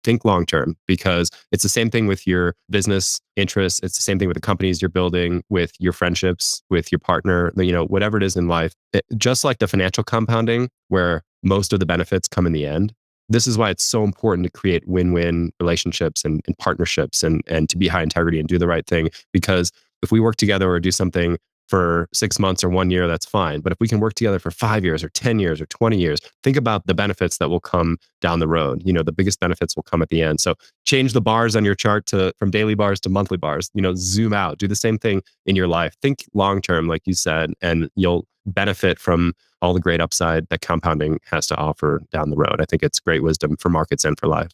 think long-term, because it's the same thing with your business interests. It's the same thing with the companies you're building, with your friendships, with your partner, whatever it is in life. Just like the financial compounding, where most of the benefits come in the end. This is why it's so important to create win-win relationships and partnerships, and to be high integrity and do the right thing. Because if we work together or do something for 6 months or 1 year, that's fine. But if we can work together for 5 years or 10 years or 20 years, think about the benefits that will come down the road. The biggest benefits will come at the end. So change the bars on your chart from daily bars to monthly bars. Zoom out, do the same thing in your life. Think long term, like you said, and you'll benefit from all the great upside that compounding has to offer down the road. I think it's great wisdom for markets and for life.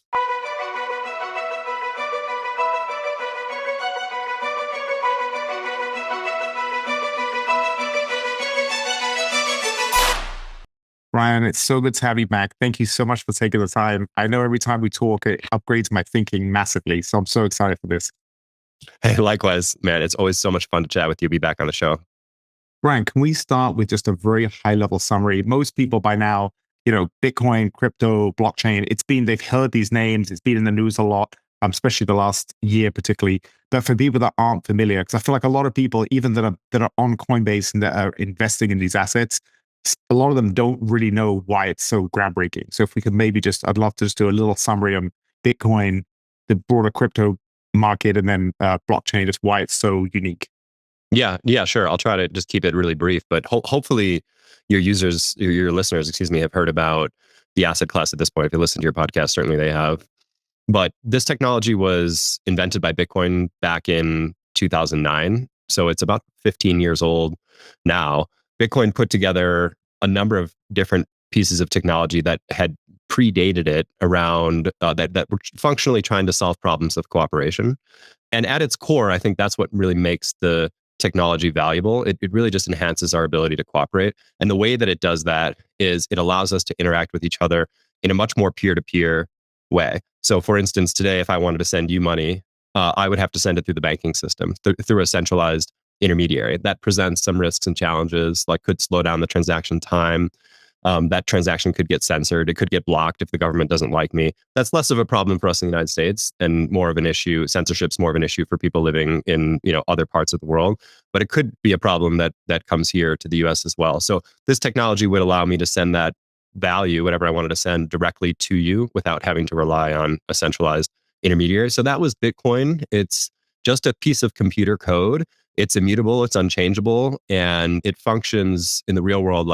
Ryan, it's so good to have you back. Thank you so much for taking the time. I know every time we talk, it upgrades my thinking massively. So I'm so excited for this. Hey, likewise, man. It's always so much fun to chat with you. Be back on the show. Ryan, can we start with just a very high level summary? Most people by now, Bitcoin, crypto, blockchain, they've heard these names. It's been in the news a lot, especially the last year particularly. But for people that aren't familiar, because I feel like a lot of people, even that are on Coinbase and that are investing in these assets, a lot of them don't really know why it's so groundbreaking. So if we could I'd love to just do a little summary on Bitcoin, the broader crypto market, and then blockchain, just why it's so unique. Yeah, sure. I'll try to just keep it really brief, but hopefully your listeners, have heard about the asset class at this point. If you listen to your podcast, certainly they have. But this technology was invented by Bitcoin back in 2009. So it's about 15 years old now. Bitcoin put together a number of different pieces of technology that had predated it around that were functionally trying to solve problems of cooperation. And at its core, I think that's what really makes the technology valuable. It really just enhances our ability to cooperate. And the way that it does that is it allows us to interact with each other in a much more peer-to-peer way. So for instance, today, if I wanted to send you money, I would have to send it through the banking system, through a centralized intermediary. That presents some risks and challenges, like could slow down the transaction time. That transaction could get censored. It could get blocked if the government doesn't like me. That's less of a problem for us in the United States and more of an issue. Censorship's more of an issue for people living in other parts of the world. But it could be a problem that comes here to the US as well. So this technology would allow me to send that value, whatever I wanted to send, directly to you without having to rely on a centralized intermediary. So that was Bitcoin. It's just a piece of computer code. It's immutable, it's unchangeable, and it functions in the real world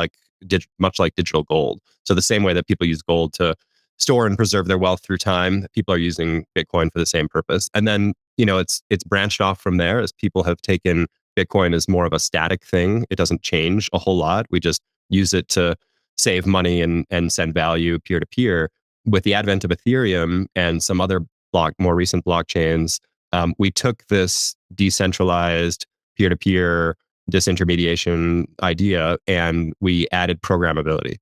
much like digital gold. So the same way that people use gold to store and preserve their wealth through time, people are using Bitcoin for the same purpose. And then, it's branched off from there as people have taken Bitcoin as more of a static thing. It doesn't change a whole lot. We just use it to save money and send value peer to peer. With the advent of Ethereum and some other more recent blockchains, we took this decentralized peer-to-peer disintermediation idea and we added programmability.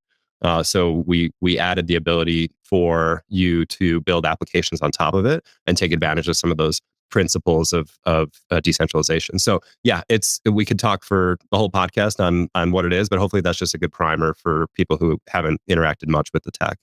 So we added the ability for you to build applications on top of it and take advantage of some of those principles of decentralization. So yeah, we could talk for the whole podcast on what it is, but hopefully that's just a good primer for people who haven't interacted much with the tech.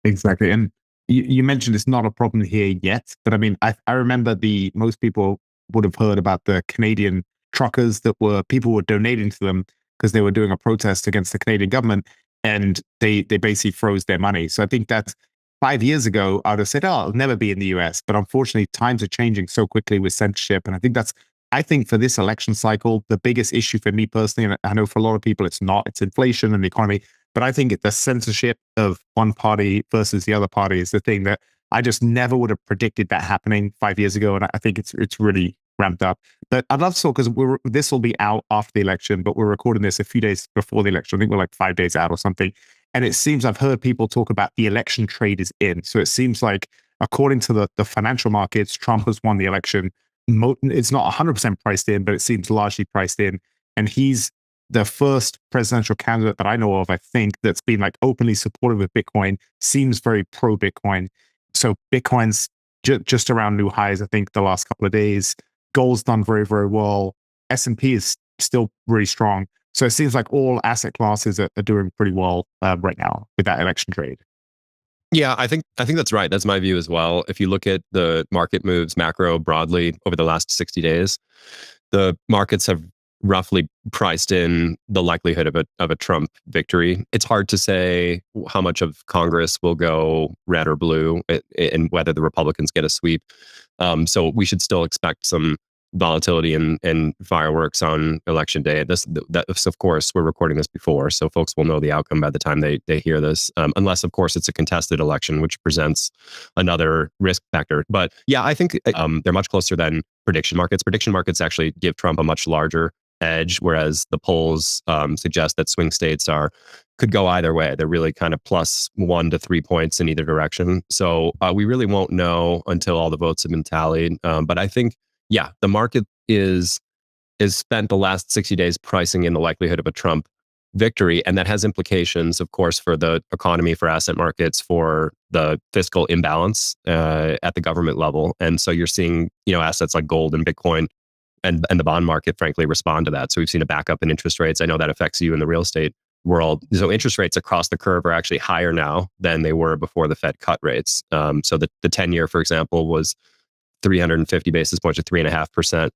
Exactly. And you mentioned it's not a problem here yet, but I mean, I remember most people would have heard about the Canadian truckers people were donating to them because they were doing a protest against the Canadian government, and they basically froze their money. So I think that's 5 years ago, I would have said, oh, it'll never be in the US. But unfortunately, times are changing so quickly with censorship. And I think for this election cycle, the biggest issue for me personally, and I know for a lot of people it's not, it's inflation and the economy. But I think the censorship of one party versus the other party is the thing that I just never would have predicted that happening 5 years ago. And I think it's really ramped up. But I'd love to talk, because this will be out after the election, but we're recording this a few days before the election. I think we're like 5 days out or something. And it seems I've heard people talk about the election trade is in. So it seems like, according to the financial markets, Trump has won the election. It's not 100% priced in, but it seems largely priced in. And he's the first presidential candidate that I know of, I think, that's been like openly supportive of Bitcoin, seems very pro Bitcoin. So Bitcoin's just around new highs, I think, the last couple of days. Gold's done very, very well. S&P is still really strong. So it seems like all asset classes are doing pretty well right now with that election trade. Yeah, I think that's right. That's my view as well. If you look at the market moves macro broadly over the last 60 days, the markets have roughly priced in the likelihood of a Trump victory. It's hard to say how much of Congress will go red or blue and whether the Republicans get a sweep. So we should still expect some volatility and fireworks on election day. This, of course, we're recording this before, so folks will know the outcome by the time they hear this, unless, of course, it's a contested election, which presents another risk factor. But yeah, I think they're much closer than prediction markets. Prediction markets actually give Trump a much larger edge, whereas the polls suggest that swing states could go either way. They're really kind of plus 1 to 3 points in either direction. So we really won't know until all the votes have been tallied. But I think, yeah, the market is spent the last 60 days pricing in the likelihood of a Trump victory. And that has implications, of course, for the economy, for asset markets, for the fiscal imbalance at the government level. And so you're seeing, assets like gold and Bitcoin and the bond market, frankly, respond to that. So we've seen a backup in interest rates. I know that affects you in the real estate world. So interest rates across the curve are actually higher now than they were before the Fed cut rates. So the 10-year, for example, was 350 basis points or 3.5%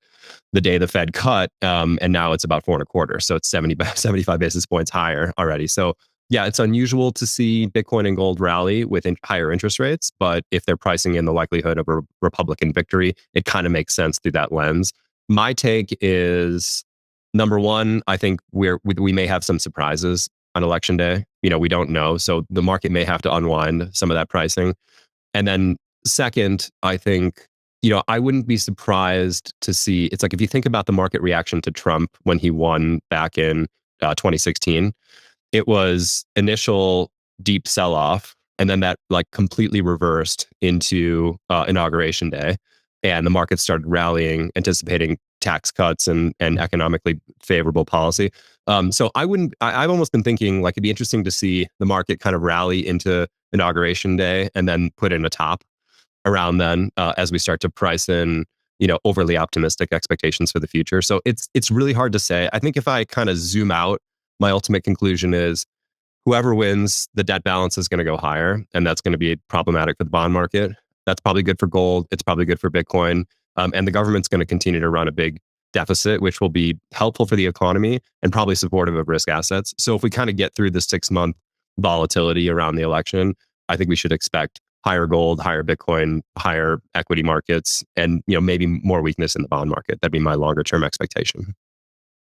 the day the Fed cut, and now it's about 4.25. So it's 75 basis points higher already. So yeah, it's unusual to see Bitcoin and gold rally with higher interest rates, but if they're pricing in the likelihood of a Republican victory, it kind of makes sense through that lens. My take is, number one, I think we may have some surprises on election day. We don't know, so the market may have to unwind some of that pricing. And then second, I think, I wouldn't be surprised to see, it's like if you think about the market reaction to Trump when he won back in 2016, it was initial deep sell off. And then that like completely reversed into inauguration day. And the market started rallying, anticipating tax cuts and economically favorable policy. So I've almost been thinking like it'd be interesting to see the market kind of rally into inauguration day and then put in a top around then as we start to price in overly optimistic expectations for the future. So it's really hard to say. I think if I kind of zoom out, my ultimate conclusion is whoever wins, the debt balance is going to go higher, and that's going to be problematic for the bond market. That's probably good for gold. It's probably good for Bitcoin, and the government's going to continue to run a big deficit, which will be helpful for the economy and probably supportive of risk assets. So if we kind of get through the 6-month volatility around the election, I think we should expect higher gold, higher Bitcoin, higher equity markets, and maybe more weakness in the bond market. That'd be my longer term expectation.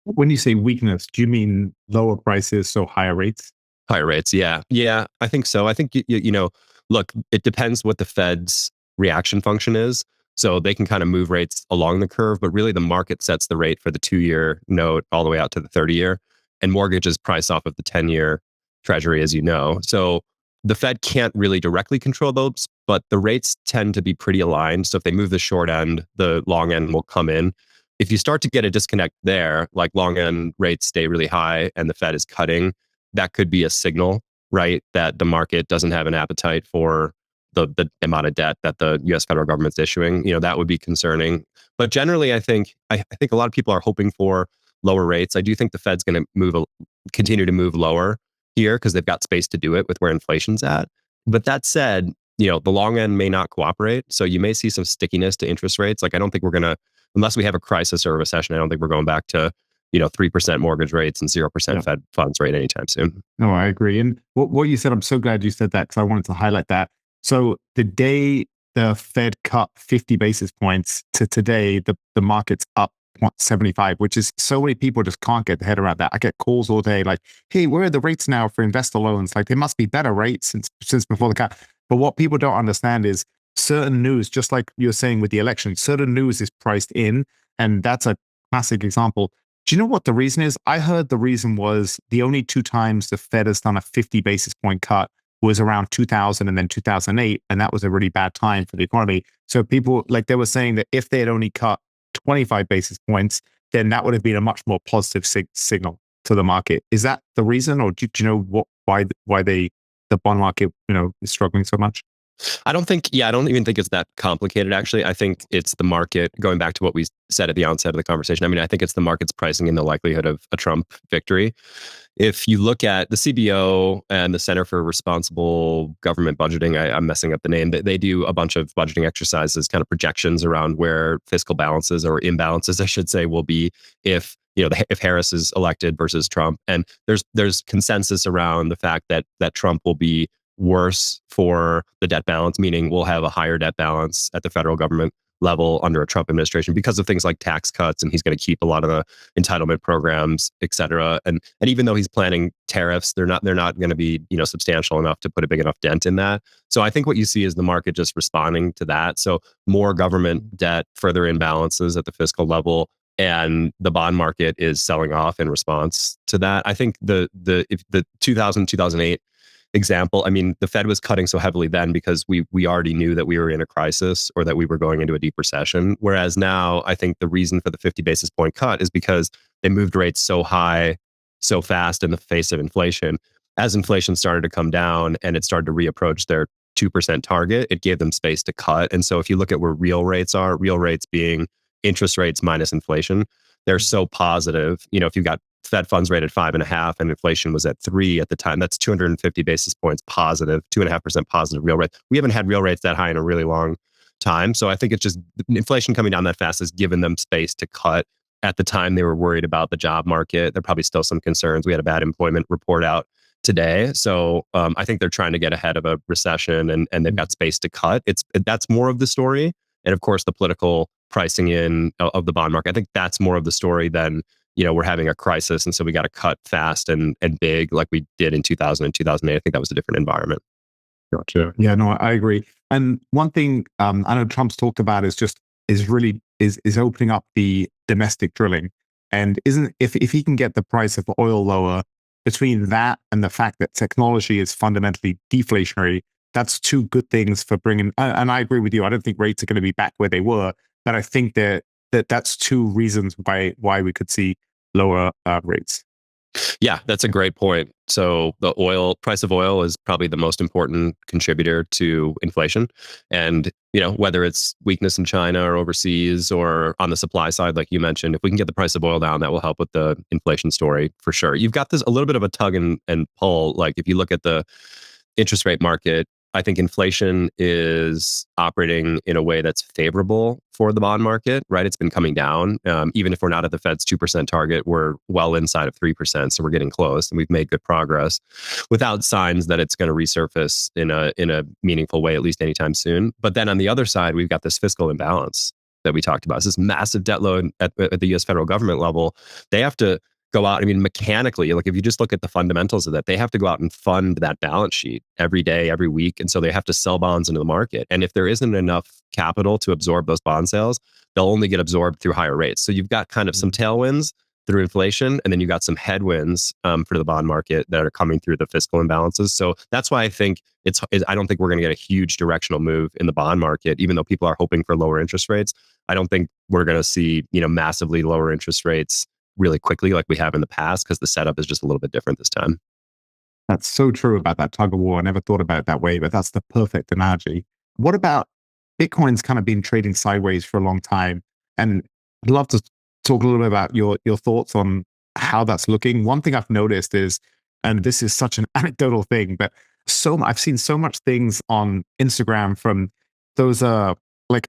When you say weakness, do you mean lower prices, so higher rates? Higher rates, yeah, yeah, I think so. I think look, it depends what the Fed's reaction function is. So they can kind of move rates along the curve, but really the market sets the rate for the 2-year note all the way out to the 30-year, and mortgages price off of the 10-year Treasury, as you know. So the Fed can't really directly control those, but the rates tend to be pretty aligned. So if they move the short end, the long end will come in. If you start to get a disconnect there, like long end rates stay really high and the Fed is cutting, that could be a signal, right? That the market doesn't have an appetite for the amount of debt that the U.S. federal government's issuing. That would be concerning. But generally, I think a lot of people are hoping for lower rates. I do think the Fed's going to continue to move lower here because they've got space to do it with where inflation's at. But that said, the long end may not cooperate. So you may see some stickiness to interest rates. Like I don't think we're going to, unless we have a crisis or a recession, I don't think we're going back to 3% mortgage rates and 0% Yeah. Fed funds rate anytime soon. No, I agree. And what you said, I'm so glad you said that because I wanted to highlight that. So the day the Fed cut 50 basis points to today, the market's up 75, which is so many people just can't get their head around that. I get calls all day like, hey, where are the rates now for investor loans? Like, they must be better rates since before the cut. But what people don't understand is certain news, just like you're saying with the election, certain news is priced in. And that's a classic example. Do you know what the reason is? I heard the reason was the only 2 times the Fed has done a 50 basis point cut was around 2000 and then 2008. And that was a really bad time for the economy. So people, like they were saying that if they had only cut 25 basis points, then that would have been a much more positive signal to the market. Is that the reason? Or do you know why the bond market, is struggling so much? I don't even think it's that complicated, actually. I think it's the market, going back to what we said at the onset of the conversation. I mean, I think it's the market's pricing in the likelihood of a Trump victory. If you look at the CBO and the Center for Responsible Government Budgeting, I'm messing up the name, they do a bunch of budgeting exercises, kind of projections around where fiscal balances or imbalances, I should say, will be if if Harris is elected versus Trump. And there's consensus around the fact that Trump will be worse for the debt balance, meaning we'll have a higher debt balance at the federal government level under a Trump administration because of things like tax cuts, and he's going to keep a lot of the entitlement programs, et cetera. And even though he's planning tariffs, they're not going to be substantial enough to put a big enough dent in that. So I think what you see is the market just responding to that. So more government debt, further imbalances at the fiscal level, and the bond market is selling off in response to that. I think if the 2008 example, I mean, the Fed was cutting so heavily then because we already knew that we were in a crisis or that we were going into a deep recession. Whereas now, I think the reason for the 50 basis point cut is because they moved rates so high, so fast in the face of inflation. As inflation started to come down and it started to reapproach their 2% target, it gave them space to cut. And so if you look at where real rates are, real rates being interest rates minus inflation, they're so positive. If you've got Fed funds rate at 5.5 and inflation was at 3 at the time, that's 250 basis points positive, 2.5% positive real rate. We haven't had real rates that high in a really long time. So I think it's just inflation coming down that fast has given them space to cut. At the time, they were worried about the job market. There are probably still some concerns. We had a bad employment report out today. So I think they're trying to get ahead of a recession, and they've got space to cut. That's more of the story. And of course, the political pricing in of the bond market, I think that's more of the story than we're having a crisis, and so we got to cut fast and big like we did in 2000 and 2008. I think that was a different environment. Gotcha. Yeah, no, I agree. And one thing I know Trump's talked about is really opening up the domestic drilling. And isn't if he can get the price of oil lower, between that and the fact that technology is fundamentally deflationary, that's two good things for bringing. And I agree with you. I don't think rates are going to be back where they were, but I think that's two reasons why we could see lower rates. Yeah, that's a great point. So the price of oil is probably the most important contributor to inflation. And, whether it's weakness in China or overseas or on the supply side, like you mentioned, if we can get the price of oil down, that will help with the inflation story for sure. You've got this a little bit of a tug and pull. Like if you look at the interest rate market, I think inflation is operating in a way that's favorable for the bond market, right? It's been coming down. Even if we're not at the Fed's 2% target, we're well inside of 3%. So we're getting close, and we've made good progress without signs that it's going to resurface in a meaningful way, at least anytime soon. But then on the other side, we've got this fiscal imbalance that we talked about. It's this massive debt load at the US federal government level. They have to go out. I mean, mechanically, like if you just look at the fundamentals of that, they have to go out and fund that balance sheet every day, every week. And so they have to sell bonds into the market. And if there isn't enough capital to absorb those bond sales, they'll only get absorbed through higher rates. So you've got kind of some tailwinds through inflation, and then you've got some headwinds for the bond market that are coming through the fiscal imbalances. So that's why I think I don't think we're going to get a huge directional move in the bond market, even though people are hoping for lower interest rates. I don't think we're going to see, massively lower interest rates really quickly like we have in the past, because the setup is just a little bit different this time. That's so true about that tug of war. I never thought about it that way, but that's the perfect analogy. What about Bitcoin's kind of been trading sideways for a long time? And I'd love to talk a little bit about your thoughts on how that's looking. One thing I've noticed is, and this is such an anecdotal thing, but I've seen so much things on Instagram from those like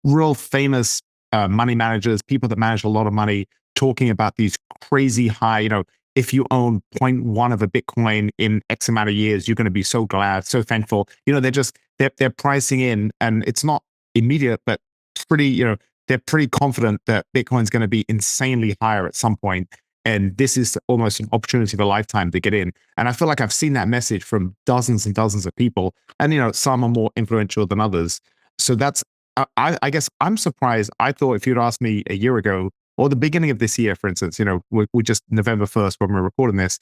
real famous money managers, people that manage a lot of money, talking about these crazy high, if you own 0.1 of a Bitcoin in X amount of years, you're going to be so glad, so thankful. They're pricing in, and it's not immediate, but pretty, they're pretty confident that Bitcoin's going to be insanely higher at some point. And this is almost an opportunity of a lifetime to get in. And I feel like I've seen that message from dozens and dozens of people. And, some are more influential than others. So I guess I'm surprised. I thought if you'd asked me a year ago, or the beginning of this year, for instance, we're just November 1st when we're recording this,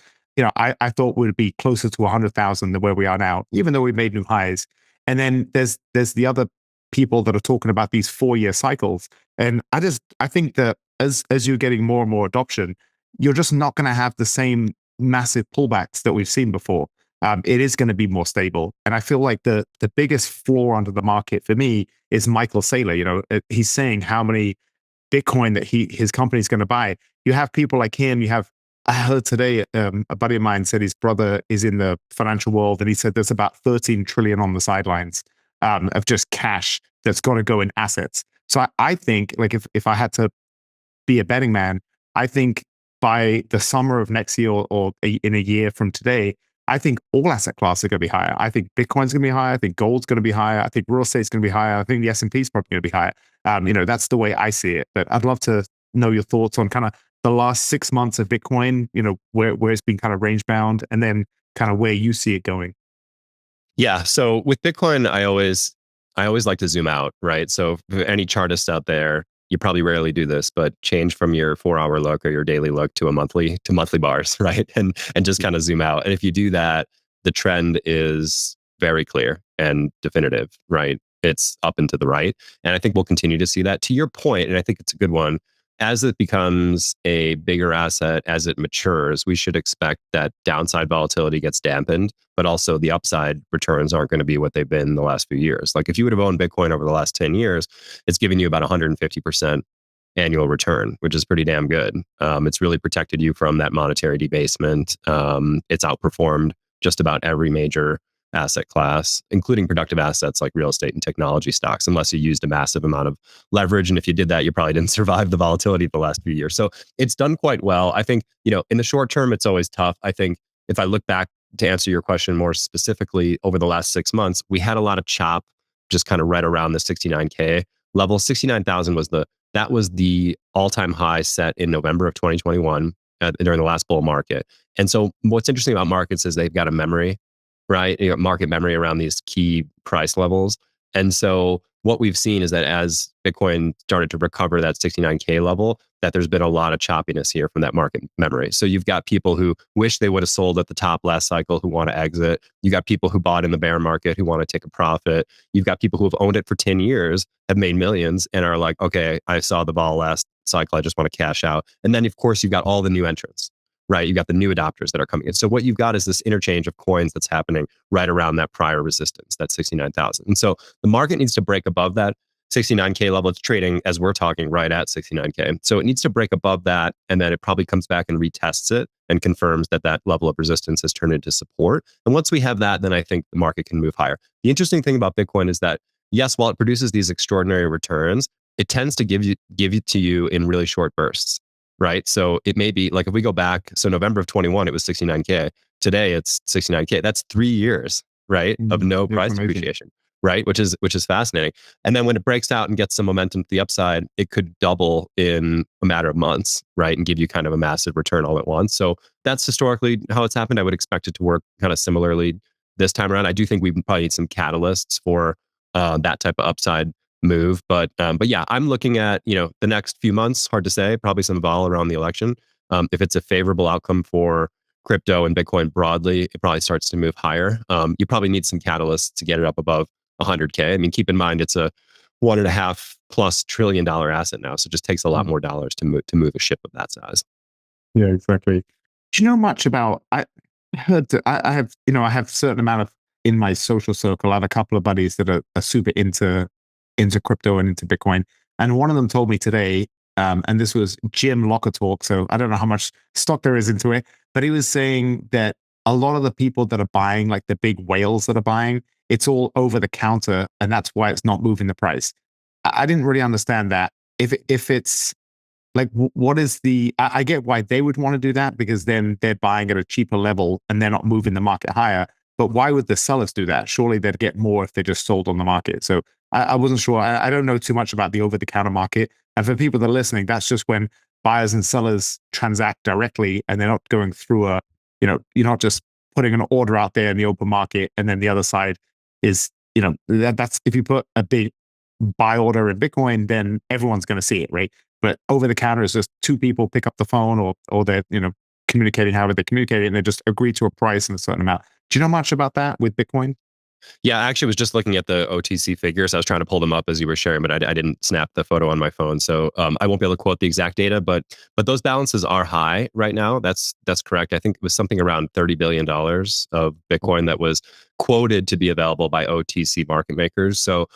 I thought we'd be closer to 100,000 than where we are now, even though we made new highs. And then there's the other people that are talking about these 4-year cycles. And I think that as you're getting more and more adoption, you're just not going to have the same massive pullbacks that we've seen before. it is going to be more stable. And I feel like the biggest flaw under the market for me is Michael Saylor. He's saying how many Bitcoin that his company is going to buy. You have people like him. I heard today, a buddy of mine said his brother is in the financial world, and he said there's about 13 trillion on the sidelines of just cash that's got to go in assets. So I think, like, if I had to be a betting man, I think by the summer of next year in a year from today, I think all asset classes are going to be higher. I think Bitcoin's going to be higher. I think gold's going to be higher. I think real estate's going to be higher. I think the S&P is probably going to be higher. That's the way I see it. But I'd love to know your thoughts on kind of the last 6 months of Bitcoin, where it's been kind of range bound, and then kind of where you see it going. Yeah. So with Bitcoin, I always like to zoom out, right? So for any chartists out there, you probably rarely do this, but change from your 4 hour look or your daily look to monthly bars, right? And just kind of zoom out. And if you do that, the trend is very clear and definitive, right? It's up and to the right. And I think we'll continue to see that. To your point, and I think it's a good one, as it becomes a bigger asset, as it matures, we should expect that downside volatility gets dampened, but also the upside returns aren't going to be what they've been the last few years. Like if you would have owned Bitcoin over the last 10 years, it's giving you about 150% annual return, which is pretty damn good. It's really protected you from that monetary debasement. It's outperformed just about every major asset class, including productive assets like real estate and technology stocks, unless you used a massive amount of leverage. And if you did that, you probably didn't survive the volatility of the last few years. So it's done quite well. I think, in the short term, it's always tough. I think if I look back to answer your question more specifically, over the last 6 months, we had a lot of chop just kind of right around the 69K level. 69,000 was the all-time high set in November of 2021 during the last bull market. And so what's interesting about markets is they've got a memory, right? Market memory around these key price levels. And so what we've seen is that as Bitcoin started to recover that 69K level, that there's been a lot of choppiness here from that market memory. So you've got people who wish they would have sold at the top last cycle who want to exit. You got people who bought in the bear market who want to take a profit. You've got people who have owned it for 10 years, have made millions, and are like, okay, I saw the vol last cycle. I just want to cash out. And then, of course, you've got all the new entrants, right? You've got the new adopters that are coming in. So what you've got is this interchange of coins that's happening right around that prior resistance, that 69,000. And so the market needs to break above that 69K level. It's trading, as we're talking, right at 69K. So it needs to break above that, and then it probably comes back and retests it and confirms that that level of resistance has turned into support. And once we have that, then I think the market can move higher. The interesting thing about Bitcoin is that, yes, while it produces these extraordinary returns, it tends to give it to you in really short bursts, right? So it may be like, if we go back, so November of 21, it was 69K. Today it's 69K. That's 3 years, right, of no price appreciation, right? Which is fascinating. And then when it breaks out and gets some momentum to the upside, it could double in a matter of months, right? And give you kind of a massive return all at once. So that's historically how it's happened. I would expect it to work kind of similarly this time around. I do think we probably need some catalysts for that type of upside move. But yeah, I'm looking at, the next few months, hard to say, probably some vol around the election. If it's a favorable outcome for crypto and Bitcoin broadly, it probably starts to move higher. You probably need some catalysts to get it up above 100K. I mean, keep in mind, it's a $1.5+ trillion asset now. So it just takes a lot more dollars to move a ship of that size. Yeah, exactly. Do you know much about, I heard that I have, I have a certain amount of, in my social circle, I have a couple of buddies that are super into crypto and into Bitcoin. And one of them told me today, and this was Jim Locker talk, so I don't know how much stock there is into it, but he was saying that a lot of the people that are buying, like the big whales that are buying, it's all over the counter, and that's why it's not moving the price. I didn't really understand that. If it's like, what is I get why they would want to do that, because then they're buying at a cheaper level and they're not moving the market higher. But why would the sellers do that? Surely they'd get more if they just sold on the market. So I wasn't sure. I don't know too much about the over-the-counter market. And for people that are listening, that's just when buyers and sellers transact directly, and they're not going through you're not just putting an order out there in the open market, and then the other side is, that's, if you put a big buy order in Bitcoin, then everyone's going to see it, right? But over the counter is just two people pick up the phone, or they're, communicating however they communicate, and they just agree to a price and a certain amount. Do you know much about that with Bitcoin? Yeah, I actually was just looking at the OTC figures. I was trying to pull them up as you were sharing, but I didn't snap the photo on my phone, so I won't be able to quote the exact data. But those balances are high right now. That's correct. I think it was something around $30 billion of Bitcoin that was quoted to be available by OTC market makers. So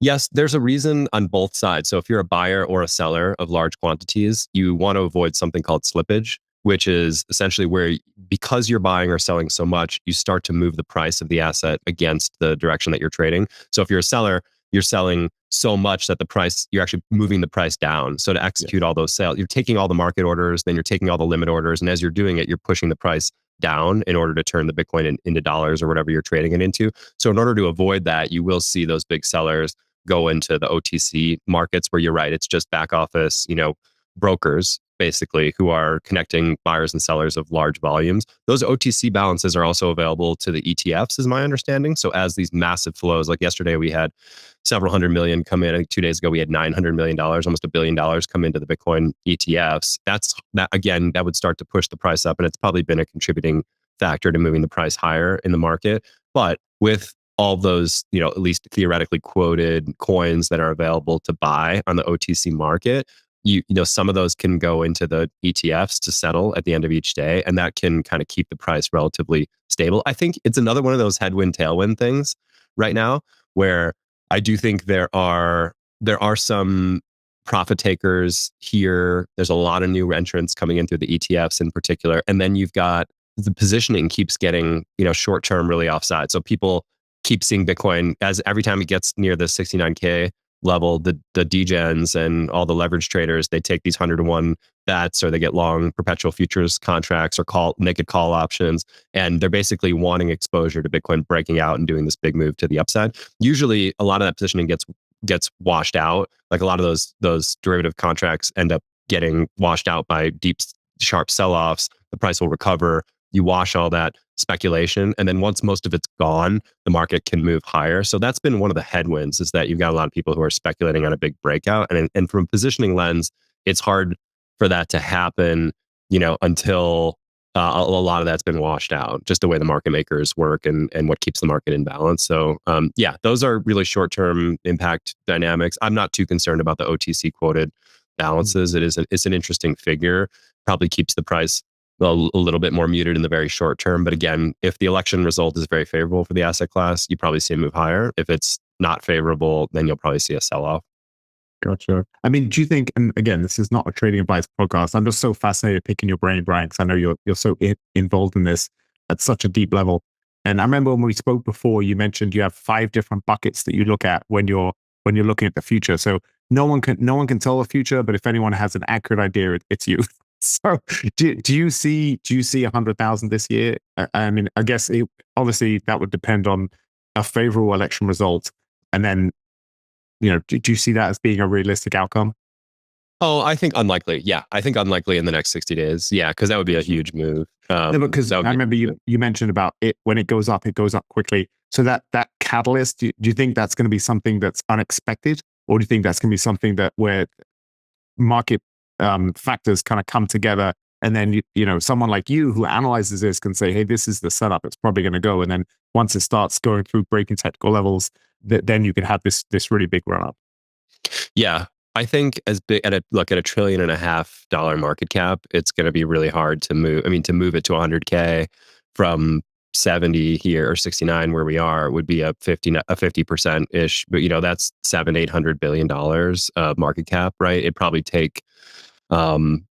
yes, there's a reason on both sides. So if you're a buyer or a seller of large quantities, you want to avoid something called slippage, which is essentially where, because you're buying or selling so much, you start to move the price of the asset against the direction that you're trading. So if you're a seller, you're selling so much that the price, you're actually moving the price down. So to execute all those sales, you're taking all the market orders, then you're taking all the limit orders. And as you're doing it, you're pushing the price down in order to turn the Bitcoin into dollars or whatever you're trading it into. So in order to avoid that, you will see those big sellers go into the OTC markets where you're right. It's just back office, brokers basically who are connecting buyers and sellers of large volumes. Those OTC balances are also available to the ETFs, is my understanding. So as these massive flows, like yesterday we had several hundred million come in. I think 2 days ago we had $900 million, almost $1 billion come into the Bitcoin ETFs. That again, that would start to push the price up, and it's probably been a contributing factor to moving the price higher in the market. But with all those, at least theoretically quoted coins that are available to buy on the OTC market, some of those can go into the ETFs to settle at the end of each day, and that can kind of keep the price relatively stable. I think it's another one of those headwind tailwind things right now, where I do think there are some profit takers here. There's a lot of new entrants coming in through the ETFs in particular, and then you've got the positioning keeps getting short term really offside. So people keep seeing Bitcoin as every time it gets near the 69K level, the degens and all the leverage traders, they take these 100-to-1 bets, or they get long perpetual futures contracts or naked call options, and they're basically wanting exposure to Bitcoin breaking out and doing this big move to the upside. Usually a lot of that positioning gets washed out. Like a lot of those derivative contracts end up getting washed out by deep sharp sell-offs. The price will recover. You wash all that speculation, and then once most of it's gone, the market can move higher. So that's been one of the headwinds, is that you've got a lot of people who are speculating on a big breakout, and from a positioning lens, it's hard for that to happen, until a lot of that's been washed out, just the way the market makers work and what keeps the market in balance. So yeah, those are really short-term impact dynamics. I'm not too concerned about the OTC quoted balances. It's an interesting figure, probably keeps the price a little bit more muted in the very short term. But again, if the election result is very favorable for the asset class, you probably see a move higher. If it's not favorable, then you'll probably see a sell-off. Gotcha. I mean, do you think, and again, this is not a trading advice podcast. I'm just so fascinated picking your brain, Brian, because I know you're so involved in this at such a deep level. And I remember when we spoke before, you mentioned you have 5 different buckets that you look at when you're looking at the future. So no one can tell the future, but if anyone has an accurate idea, it's you. So do you see 100,000 this year? I mean, I guess obviously that would depend on a favorable election result, and then do you see that as being a realistic outcome? Oh, I think unlikely. Yeah, I think unlikely in the next 60 days. Yeah, because that would be a huge move. No, because I remember you mentioned about it when it goes up quickly. So that catalyst, do you think that's going to be something that's unexpected, or do you think that's going to be something that where market factors kind of come together, and then someone like you who analyzes this can say, hey, this is the setup, it's probably going to go, and then once it starts going through breaking technical levels, then you can have this really big run up? Yeah, I think as big at $1.5 trillion market cap, it's going to be really hard to move. I mean, to move it to 100K from 70 here or 69 where we are would be a 50% ish, but that's $700-800 billion market cap, right? It'd probably take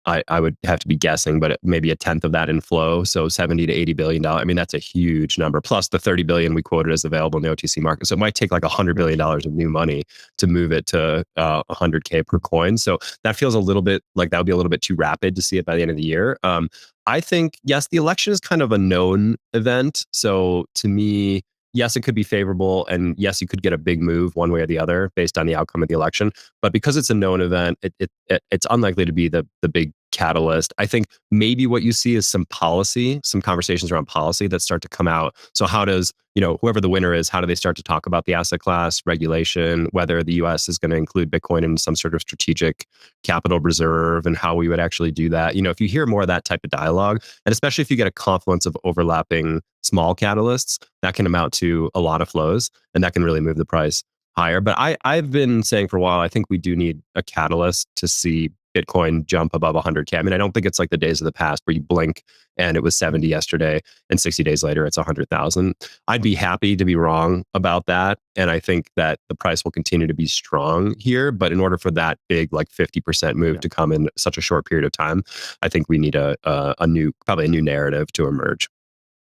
I would have to be guessing, but maybe a tenth of that in flow. So 70 to 80 billion dollars. I mean, that's a huge number. Plus the 30 billion we quoted as available in the OTC market. So it might take like $100 billion of new money to move it to 100K per coin. So that feels a little bit like that would be a little bit too rapid to see it by the end of the year. I think, yes, the election is kind of a known event. So to me, yes, it could be favorable, and yes, you could get a big move one way or the other based on the outcome of the election. But because it's a known event, it's unlikely to be the big catalyst. I think maybe what you see is some policy, some conversations around policy that start to come out. So how does, whoever the winner is, how do they start to talk about the asset class, regulation, whether the US is going to include Bitcoin in some sort of strategic capital reserve and how we would actually do that. If you hear more of that type of dialogue, and especially if you get a confluence of overlapping small catalysts, that can amount to a lot of flows and that can really move the price higher. But I've been saying for a while, I think we do need a catalyst to see Bitcoin jump above 100K. I mean, I don't think it's like the days of the past where you blink and it was 70 yesterday and 60 days later it's 100,000. I'd be happy to be wrong about that. And I think that the price will continue to be strong here. But in order for that big, like 50% move to come in such a short period of time, I think we need probably a new narrative to emerge.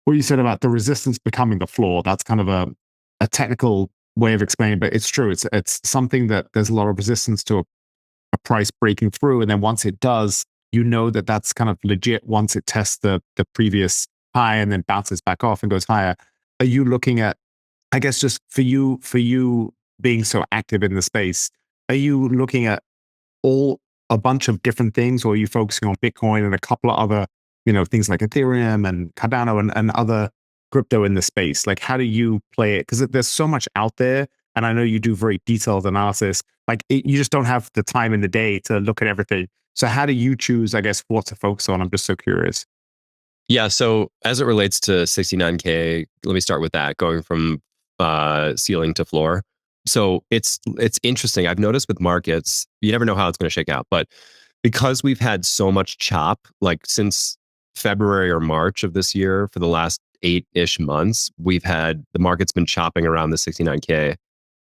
What you said about the resistance becoming the floor, that's kind of a technical way of explaining, but it's true. It's something that there's a lot of resistance to a price breaking through. And then once it does, that that's kind of legit once it tests the previous high and then bounces back off and goes higher. Are you looking at, I guess, just for you being so active in the space, are you looking at a bunch of different things, or are you focusing on Bitcoin and a couple of other, things like Ethereum and Cardano and other crypto in the space? Like, how do you play it? Because there's so much out there, and I know you do very detailed analysis. Like, you just don't have the time in the day to look at everything. So how do you choose, I guess, what to focus on? I'm just so curious. Yeah. So as it relates to 69K, let me start with that, going from ceiling to floor. So it's interesting. I've noticed with markets, you never know how it's going to shake out, but because we've had so much chop, like since February or March of this year, for the last 8-ish months, the market's been chopping around the 69K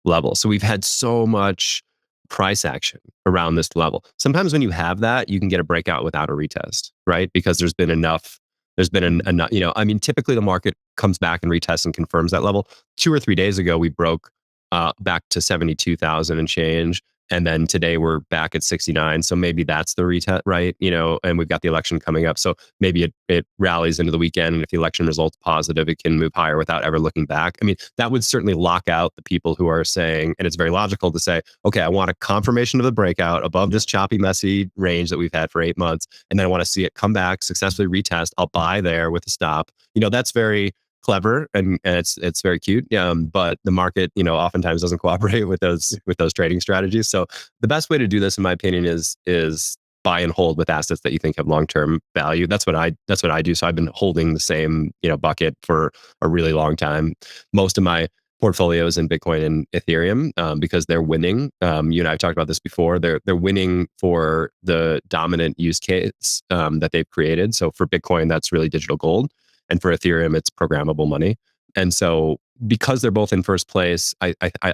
level. So we've had so much price action around this level. Sometimes when you have that, you can get a breakout without a retest, right? Because enough, I mean, typically the market comes back and retests and confirms that level. 2 or 3 days ago, we broke back to 72,000 and change. And then today we're back at 69. So maybe that's the retest, right? And we've got the election coming up. So maybe it rallies into the weekend. And if the election results positive, it can move higher without ever looking back. I mean, that would certainly lock out the people who are saying, and it's very logical to say, okay, I want a confirmation of the breakout above this choppy, messy range that we've had for 8 months. And then I want to see it come back, successfully retest. I'll buy there with a stop. That's very clever and it's very cute. But the market, oftentimes doesn't cooperate with those trading strategies. So the best way to do this, in my opinion, is buy and hold with assets that you think have long-term value. That's what I do. So I've been holding the same, bucket for a really long time. Most of my portfolios in Bitcoin and Ethereum, because they're winning. You and I have talked about this before. They're winning for the dominant use case that they've created. So for Bitcoin, that's really digital gold. And for Ethereum, it's programmable money. And so because they're both in first place, I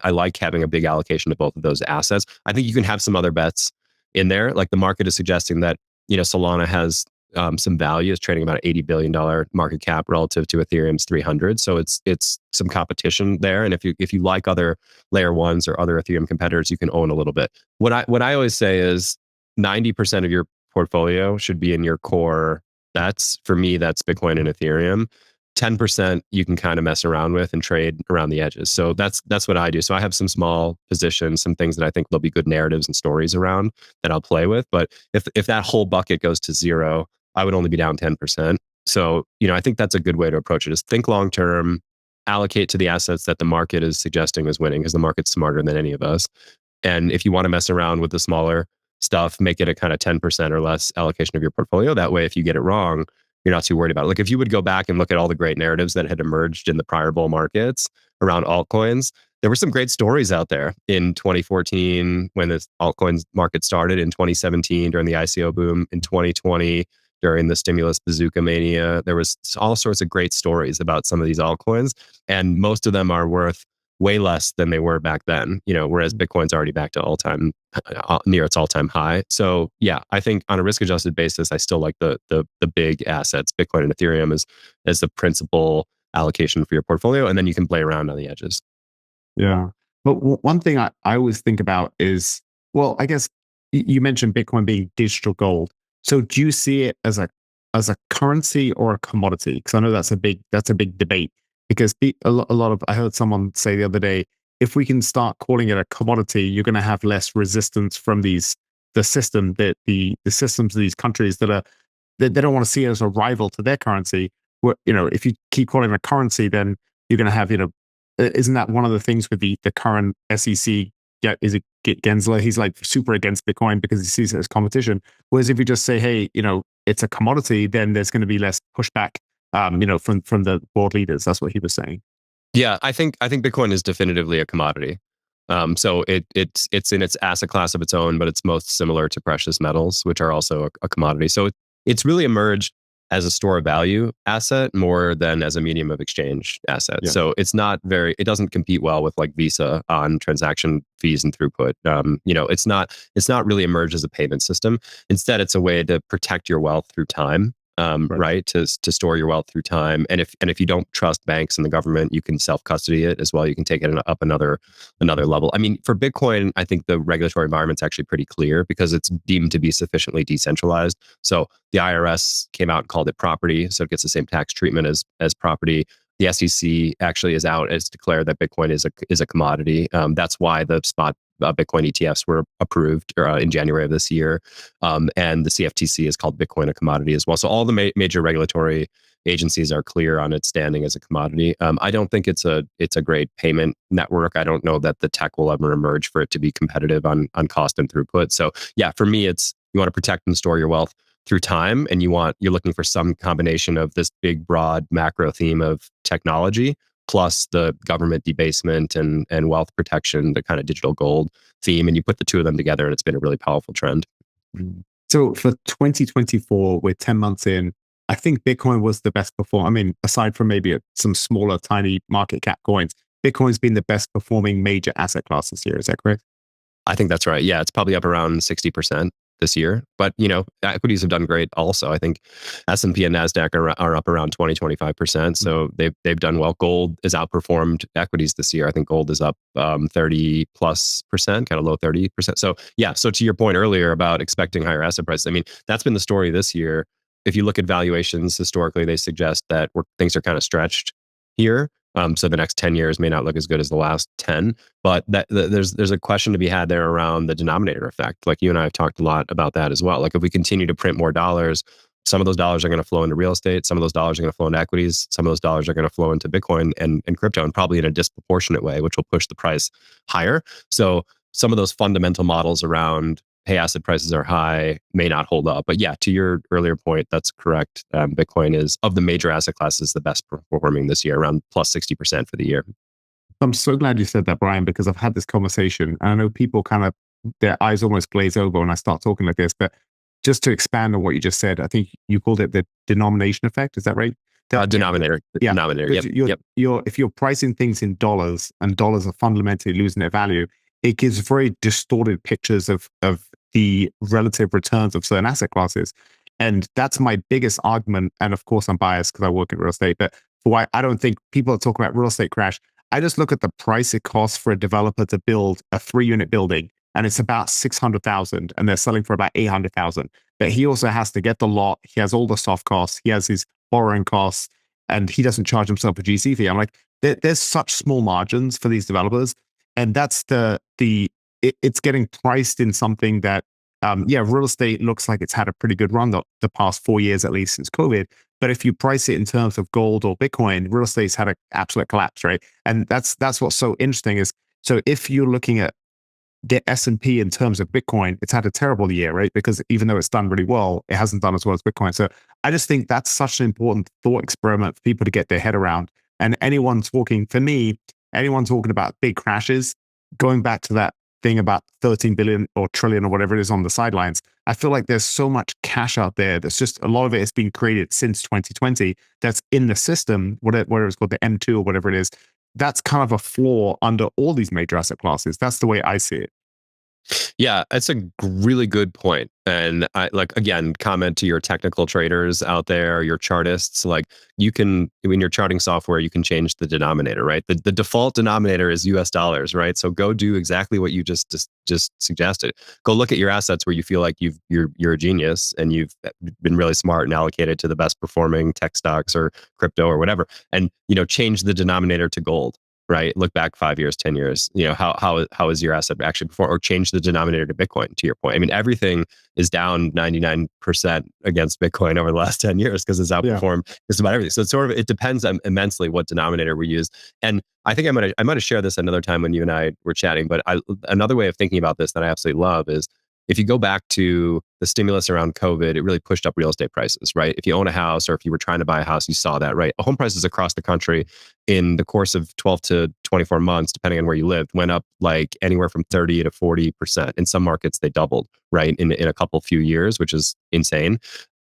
like having a big allocation to both of those assets. I think you can have some other bets in there. Like the market is suggesting that, Solana has some value, is trading about an $80 billion market cap relative to Ethereum's 300. So it's some competition there. And if you like other layer ones or other Ethereum competitors, you can own a little bit. What I always say is 90% of your portfolio should be in your core. For me, that's Bitcoin and Ethereum. 10% you can kind of mess around with and trade around the edges. So that's what I do. So I have some small positions, some things that I think there'll be good narratives and stories around that I'll play with. But if that whole bucket goes to zero, I would only be down 10%. So, I think that's a good way to approach it, is think long term, allocate to the assets that the market is suggesting is winning, because the market's smarter than any of us. And if you want to mess around with the smaller stuff, make it a kind of 10% or less allocation of your portfolio. That way, if you get it wrong, you're not too worried about it. Like if you would go back and look at all the great narratives that had emerged in the prior bull markets around altcoins, there were some great stories out there in 2014 when the altcoins market started, in 2017 during the ICO boom, in 2020 during the stimulus bazooka mania. There was all sorts of great stories about some of these altcoins, and most of them are worth way less than they were back then, whereas Bitcoin's already back to near its all-time high. So yeah, I think on a risk-adjusted basis, I still like the big assets, Bitcoin and Ethereum, as the principal allocation for your portfolio, and then you can play around on the edges. Yeah. But one thing I always think about is, well, I guess you mentioned Bitcoin being digital gold. So do you see it as a currency or a commodity? Because I know that's a big debate. Because a lot of, I heard someone say the other day, if we can start calling it a commodity, you're going to have less resistance from these the system, that the systems of these countries that are they don't want to see it as a rival to their currency. Where, if you keep calling it a currency, then you're going to have, isn't that one of the things with the current SEC? Yeah, is it Gensler? He's like super against Bitcoin because he sees it as competition. Whereas if you just say, hey, it's a commodity, then there's going to be less pushback, from the board leaders. That's what he was saying. Yeah, I think Bitcoin is definitively a commodity. So it's in its asset class of its own, but it's most similar to precious metals, which are also a commodity. So it's really emerged as a store of value asset more than as a medium of exchange asset. Yeah. So it doesn't compete well with like Visa on transaction fees and throughput. It's not really emerged as a payment system. Instead, it's a way to protect your wealth through time. Right. To store your wealth through time, and if you don't trust banks and the government, you can self custody it as well. You can take it up another level. I mean, for Bitcoin, I think the regulatory environment's actually pretty clear because it's deemed to be sufficiently decentralized. So the IRS came out and called it property, so it gets the same tax treatment as property. The SEC actually is out as declared that Bitcoin is a commodity. That's why the spot Bitcoin ETFs were approved in January of this year. And the CFTC has called Bitcoin a commodity as well. So all the major regulatory agencies are clear on its standing as a commodity. I don't think it's a great payment network. I don't know that the tech will ever emerge for it to be competitive on cost and throughput. So yeah, for me, it's you want to protect and store your wealth through time, and you're looking for some combination of this big, broad macro theme of technology plus the government debasement and wealth protection, the kind of digital gold theme, and you put the two of them together, and it's been a really powerful trend. So for 2024, we're 10 months in. I think Bitcoin was the best performer. I mean, aside from maybe some smaller, tiny market cap coins, Bitcoin's been the best performing major asset class this year. Is that correct? I think that's right. Yeah, it's probably up around 60% this year. But, equities have done great also. I think S&P and NASDAQ are up around 20-25%. So they've done well. Gold has outperformed equities this year. I think gold is up 30+%, kind of low 30%. So yeah, so to your point earlier about expecting higher asset prices, I mean, that's been the story this year. If you look at valuations historically, they suggest that things are kind of stretched here. So the next 10 years may not look as good as the last 10. But there's a question to be had there around the denominator effect. Like you and I have talked a lot about that as well. Like if we continue to print more dollars, some of those dollars are going to flow into real estate. Some of those dollars are going to flow into equities. Some of those dollars are going to flow into Bitcoin and crypto, and probably in a disproportionate way, which will push the price higher. So some of those fundamental models around, hey, asset prices are high, may not hold up. But yeah, to your earlier point, that's correct. Bitcoin is, of the major asset classes, the best performing this year, around plus 60% for the year. I'm so glad you said that, Brian, because I've had this conversation. And I know people kind of, their eyes almost glaze over when I start talking like this. But just to expand on what you just said, I think you called it the denomination effect. Is that right? Denominator. Yeah. Denominator. Yep. If you're pricing things in dollars and dollars are fundamentally losing their value, it gives very distorted pictures of the relative returns of certain asset classes. And that's my biggest argument. And of course, I'm biased because I work in real estate. But for why I don't think people are talking about real estate crash, I just look at the price it costs for a developer to build a 3-unit building, and it's about 600,000, and they're selling for about 800,000. But he also has to get the lot. He has all the soft costs. He has his borrowing costs, and he doesn't charge himself a GC fee. I'm like, there's such small margins for these developers, and that's it's getting priced in something that, real estate looks like it's had a pretty good run the past 4 years, at least since COVID. But if you price it in terms of gold or Bitcoin, real estate's had an absolute collapse, right? And that's what's so interesting is, so if you're looking at the S&P in terms of Bitcoin, it's had a terrible year, right? Because even though it's done really well, it hasn't done as well as Bitcoin. So I just think that's such an important thought experiment for people to get their head around. And anyone talking about big crashes, going back to that thing about 13 billion or trillion or whatever it is on the sidelines, I feel like there's so much cash out there that's just, a lot of it has been created since 2020 that's in the system, whatever it's called, the M2 or whatever it is. That's kind of a flaw under all these major asset classes. That's the way I see it. Yeah, that's a really good point. And I like, again, comment to your technical traders out there, your chartists, like you can, when you're charting software, you can change the denominator, right? The default denominator is US dollars, right? So go do exactly what you just suggested. Go look at your assets where you feel like you're a genius and you've been really smart and allocated to the best performing tech stocks or crypto or whatever. And, change the denominator to gold. right? Look back 5 years, 10 years. How is your asset actually perform, or change the denominator to Bitcoin? To your point, I mean, everything is down 99% against Bitcoin over the last 10 years because it's Yeah. outperformed just about everything. So it's sort of, it depends immensely what denominator we use. And I think I might have shared this another time when you and I were chatting, but another way of thinking about this that I absolutely love is, if you go back to the stimulus around COVID, it really pushed up real estate prices, right? If you own a house or if you were trying to buy a house, you saw that, right? Home prices across the country in the course of 12 to 24 months, depending on where you lived, went up like anywhere from 30 to 40%. In some markets, they doubled, right? In a couple few years, which is insane.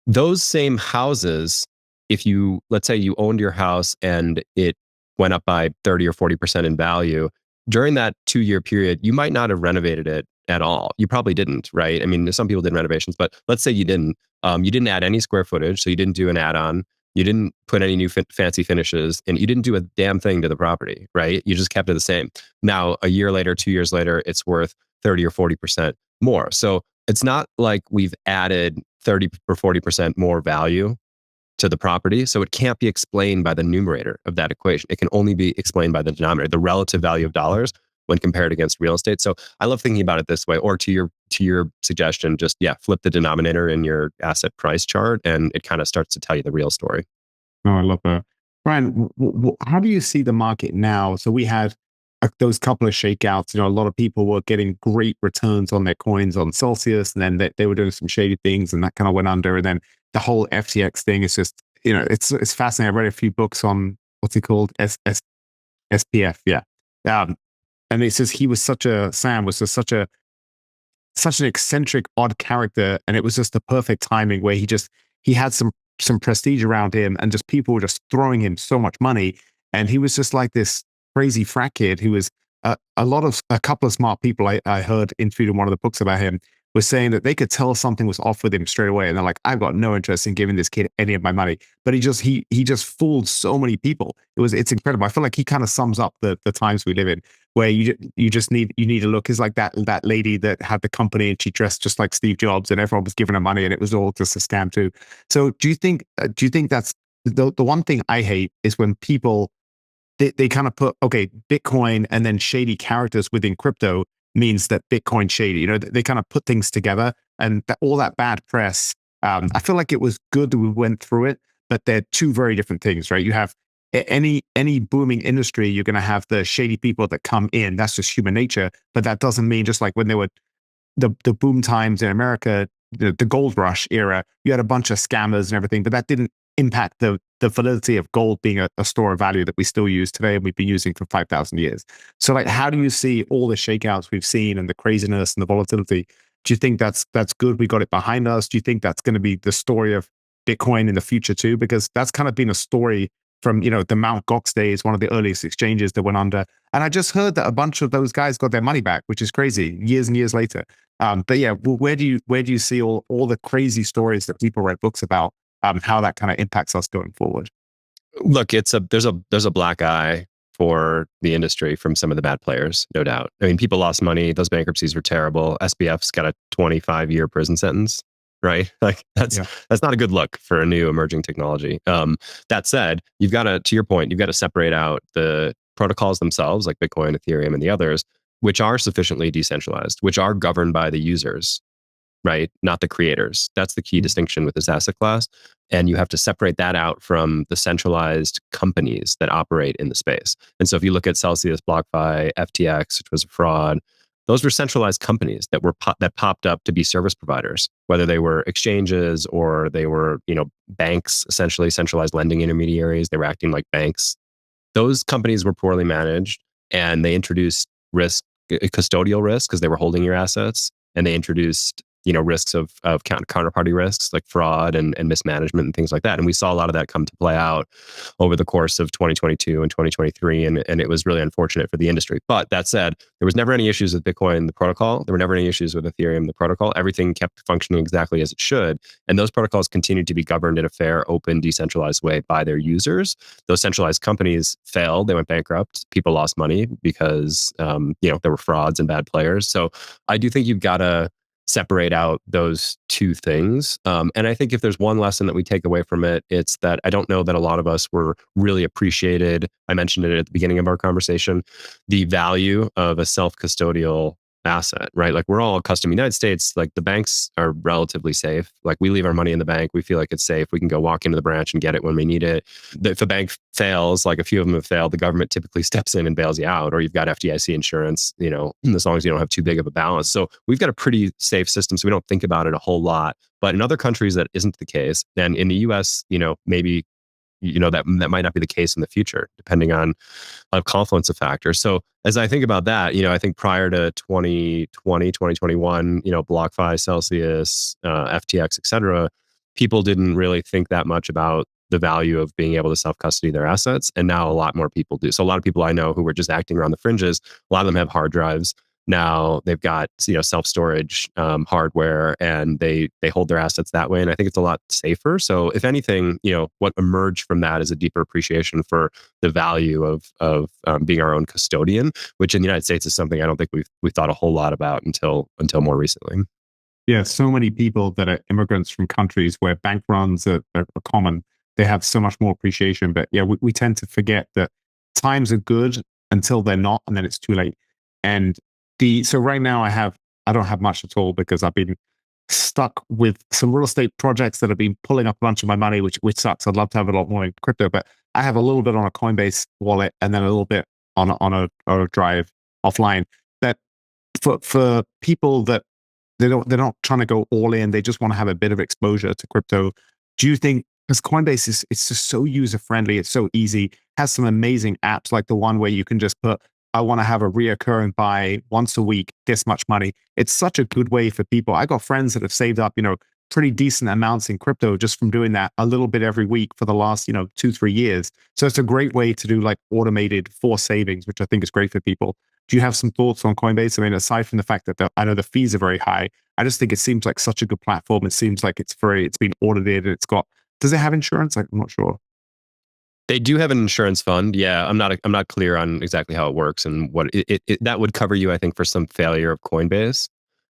Those same houses, if you, let's say you owned your house and it went up by 30 or 40% in value, during that 2 year period, you might not have renovated it at all. You probably didn't, right? I mean, some people did renovations, but let's say you didn't. You didn't add any square footage, so you didn't do an add-on. You didn't put any new fancy finishes, and you didn't do a damn thing to the property, right? You just kept it the same. Now, a year later, 2 years later, it's worth 30 or 40% more. So it's not like we've added 30 or 40% more value to the property. So it can't be explained by the numerator of that equation. It can only be explained by the denominator, the relative value of dollars when compared against real estate. So I love thinking about it this way. Or to your suggestion, just flip the denominator in your asset price chart, and it kind of starts to tell you the real story. No, I love that. Brian, how do you see the market now? So we had those couple of shakeouts. A lot of people were getting great returns on their coins on Celsius, and then they were doing some shady things, and that kind of went under. And then the whole FTX thing is just, it's fascinating. I read a few books on what's it called, SPF, yeah. And it says Sam was just such an eccentric, odd character, and it was just the perfect timing where he had some prestige around him, and just people were just throwing him so much money, and he was just like this crazy frat kid who was a couple of smart people I heard interviewed in one of the books about him was saying that they could tell something was off with him straight away, and they're like, I've got no interest in giving this kid any of my money, but he just fooled so many people. It's incredible. I feel like he kind of sums up the times we live in, where you just need to look. Is like that lady that had the company and she dressed just like Steve Jobs, and everyone was giving her money, and it was all just a scam too. So do you think that's the one thing I hate is when people they kind of put, okay, Bitcoin and then shady characters within crypto means that Bitcoin shady. They kind of put things together, and all that bad press. I feel like it was good that we went through it, but they're two very different things, right? You have any booming industry, you're going to have the shady people that come in. That's just human nature. But that doesn't mean, just like when there were the boom times in America, the gold rush era, you had a bunch of scammers and everything, but that didn't impact the validity of gold being a store of value that we still use today and we've been using for 5,000 years. So like, how do you see all the shakeouts we've seen and the craziness and the volatility? Do you think that's good? We got it behind us. Do you think that's going to be the story of Bitcoin in the future too? Because that's kind of been a story from, the Mt. Gox days, one of the earliest exchanges that went under. And I just heard that a bunch of those guys got their money back, which is crazy, years and years later. But yeah, where do you see all the crazy stories that people write books about, how that kind of impacts us going forward? Look, there's a black eye for the industry from some of the bad players, no doubt. I mean, people lost money. Those bankruptcies were terrible. SBF's got a 25-year prison sentence, right? Like that's not a good look for a new emerging technology. That said, to your point, you've got to separate out the protocols themselves, like Bitcoin, Ethereum, and the others, which are sufficiently decentralized, which are governed by the users, right? Not the creators. That's the key distinction with this asset class. And you have to separate that out from the centralized companies that operate in the space. And so if you look at Celsius, BlockFi, FTX, which was a fraud, those were centralized companies that popped up to be service providers, whether they were exchanges or they were, banks, essentially centralized lending intermediaries. They were acting like banks. Those companies were poorly managed, and they introduced custodial risk, because they were holding your assets, and they introduced risks of counterparty risks like fraud and mismanagement and things like that. And we saw a lot of that come to play out over the course of 2022 and 2023. And it was really unfortunate for the industry. But that said, there was never any issues with Bitcoin, the protocol. There were never any issues with Ethereum, the protocol. Everything kept functioning exactly as it should. And those protocols continued to be governed in a fair, open, decentralized way by their users. Those centralized companies failed. They went bankrupt. People lost money because, there were frauds and bad players. So I do think you've got to separate out those two things. And I think if there's one lesson that we take away from it, it's that I don't know that a lot of us were really appreciated. I mentioned it at the beginning of our conversation, the value of a self-custodial asset, right? Like we're all accustomed in the United States, like the banks are relatively safe. Like we leave our money in the bank. We feel like it's safe. We can go walk into the branch and get it when we need it. If a bank fails, like a few of them have failed, the government typically steps in and bails you out, or you've got FDIC insurance, as long as you don't have too big of a balance. So we've got a pretty safe system. So we don't think about it a whole lot. But in other countries, that isn't the case. And in the US, maybe that might not be the case in the future, depending on a confluence of factors. So as I think about that, I think prior to 2020, 2021, BlockFi, Celsius, FTX, et cetera, people didn't really think that much about the value of being able to self-custody their assets. And now a lot more people do. So a lot of people I know who were just acting around the fringes, a lot of them have hard drives. Now they've got self-storage hardware, and they hold their assets that way. And I think it's a lot safer. So if anything, what emerged from that is a deeper appreciation for the value of being our own custodian, which in the United States is something I don't think we've thought a whole lot about until more recently. Yeah, so many people that are immigrants from countries where bank runs are common. They have so much more appreciation. But yeah, we tend to forget that times are good until they're not, and then it's too late. And so right now I don't have much at all because I've been stuck with some real estate projects that have been pulling up a bunch of my money, which sucks. I'd love to have a lot more in crypto, but I have a little bit on a Coinbase wallet and then a little bit on a drive offline. That for people that they're not trying to go all in, they just want to have a bit of exposure to crypto. Do you think, because Coinbase it's just so user friendly, it's so easy, has some amazing apps like the one where you can just put, I want to have a reoccurring buy once a week, this much money. It's such a good way for people. I got friends that have saved up, pretty decent amounts in crypto just from doing that a little bit every week for the last, 2-3 years. So it's a great way to do like automated forced savings, which I think is great for people. Do you have some thoughts on Coinbase? I mean, aside from the fact that I know the fees are very high, I just think it seems like such a good platform. It seems like it's free. It's been audited. And does it have insurance? I'm not sure. They do have an insurance fund. Yeah, I'm not clear on exactly how it works and what that would cover you, I think, for some failure of Coinbase,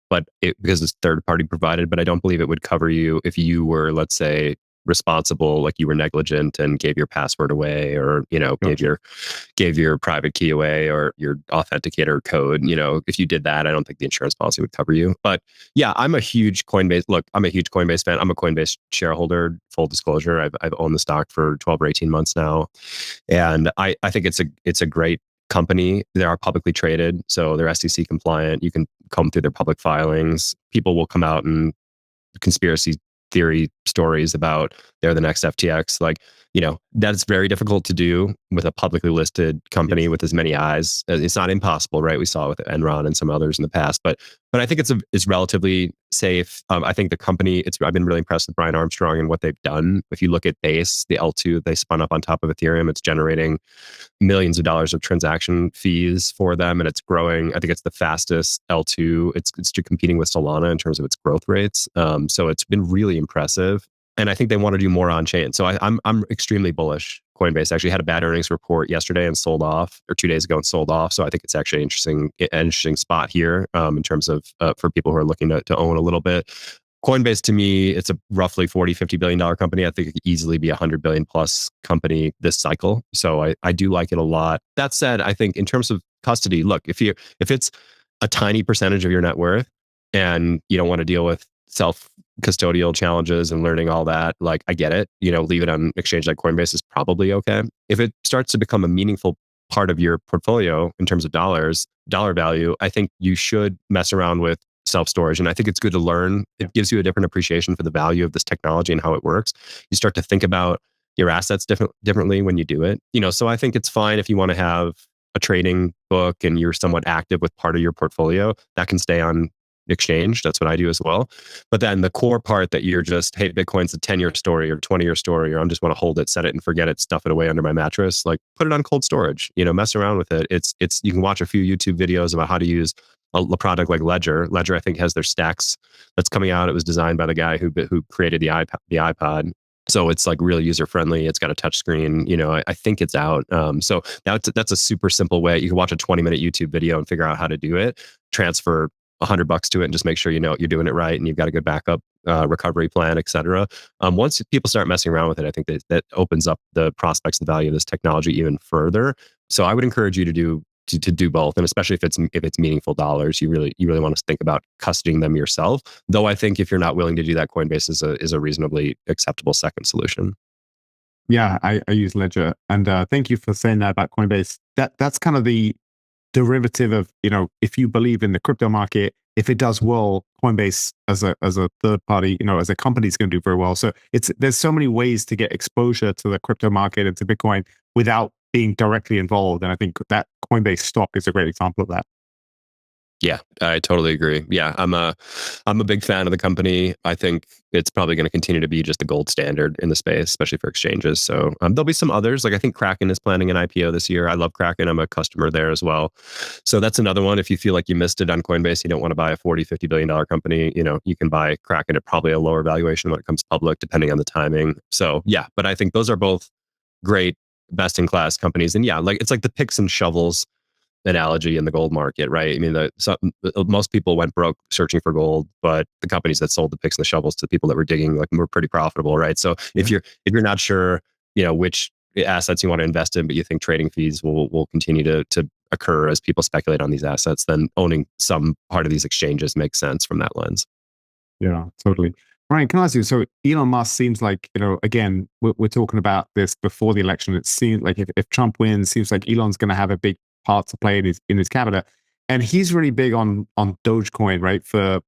but because it's third party provided. But I don't believe it would cover you if you were, let's say, responsible, like you were negligent and gave your password away, or Gotcha. gave your private key away, or your authenticator code. If you did that, I don't think the insurance policy would cover you. But yeah, I'm a huge Coinbase fan. I'm a Coinbase shareholder, full disclosure. I've owned the stock for 12 or 18 months now. And I think it's a great company. They are publicly traded, so they're SEC compliant. You can comb through their public filings. People will come out and conspiracy theory stories about they're the next FTX. Like, that's very difficult to do with a publicly listed company Yes. with as many eyes. It's not impossible, right? We saw it with Enron and some others in the past, but I think it's relatively safe. I think the company, I've been really impressed with Brian Armstrong and what they've done. If you look at Base, the L2 they spun up on top of Ethereum, it's generating millions of dollars of transaction fees for them, and it's growing. I think it's the fastest L2. It's competing with Solana in terms of its growth rates. So it's been really impressive, and I think they want to do more on chain. So I'm extremely bullish. Coinbase actually had a bad earnings report yesterday and sold off, or 2 days ago and sold off. So I think it's actually an interesting spot here in terms of for people who are looking to own a little bit. Coinbase, to me, it's a roughly $40-50 billion company. I think it could easily be a $100 billion plus company this cycle. So I do like it a lot. That said, I think in terms of custody, look, if it's a tiny percentage of your net worth and you don't want to deal with self-custodial challenges and learning all that, like, I get it. Leave it on exchange like Coinbase is probably okay. If it starts to become a meaningful part of your portfolio in terms of dollar value, I think you should mess around with self-storage. And I think it's good to learn. It gives you a different appreciation for the value of this technology and how it works. You start to think about your assets differently when you do it. So I think it's fine if you want to have a trading book and you're somewhat active with part of your portfolio that can stay on exchange. That's what I do as well. But then the core part that you're just, hey, Bitcoin's a 10-year story or 20-year story, or I'm just want to hold it, set it and forget it, stuff it away under my mattress, like put it on cold storage, mess around with it. It's you can watch a few YouTube videos about how to use a product like Ledger. Ledger, I think, has their stacks that's coming out. It was designed by the guy who created the iPod. So it's like really user friendly. It's got a touch screen. I think it's out. So that's a super simple way. You can watch a 20-minute YouTube video and figure out how to do it. Transfer $100 to it and just make sure you know you're doing it right and you've got a good backup recovery plan, etc. Once people start messing around with it, I think that opens up the prospects, the value of this technology even further. So I would encourage you to do both, and especially if it's meaningful dollars, you really want to think about custodying them yourself. Though I think if you're not willing to do that, Coinbase is a reasonably acceptable second solution. Yeah, I use Ledger, and thank you for saying that about Coinbase. That's kind of the derivative of, if you believe in the crypto market, if it does well, Coinbase as a third party, as a company is going to do very well. So there's so many ways to get exposure to the crypto market and to Bitcoin without being directly involved. And I think that Coinbase stock is a great example of that. Yeah, I totally agree. Yeah, I'm a big fan of the company. I think it's probably going to continue to be just the gold standard in the space, especially for exchanges. So there'll be some others. Like I think Kraken is planning an IPO this year. I love Kraken. I'm a customer there as well. So that's another one. If you feel like you missed it on Coinbase, you don't want to buy a $40-50 billion company, you can buy Kraken at probably a lower valuation when it comes public, depending on the timing. So yeah, but I think those are both great, best in class companies. And yeah, like it's like the picks and shovels analogy in the gold market, right? I mean, most people went broke searching for gold, but the companies that sold the picks and the shovels to the people that were digging like were pretty profitable, right? So if you're not sure, which assets you want to invest in, but you think trading fees will continue to occur as people speculate on these assets, then owning some part of these exchanges makes sense from that lens. Yeah, totally. Ryan, can I ask you? So Elon Musk seems like, again, we're talking about this before the election. It seems like if Trump wins, it seems like Elon's going to have a big part to play in his cabinet, and he's really big on Dogecoin, right? For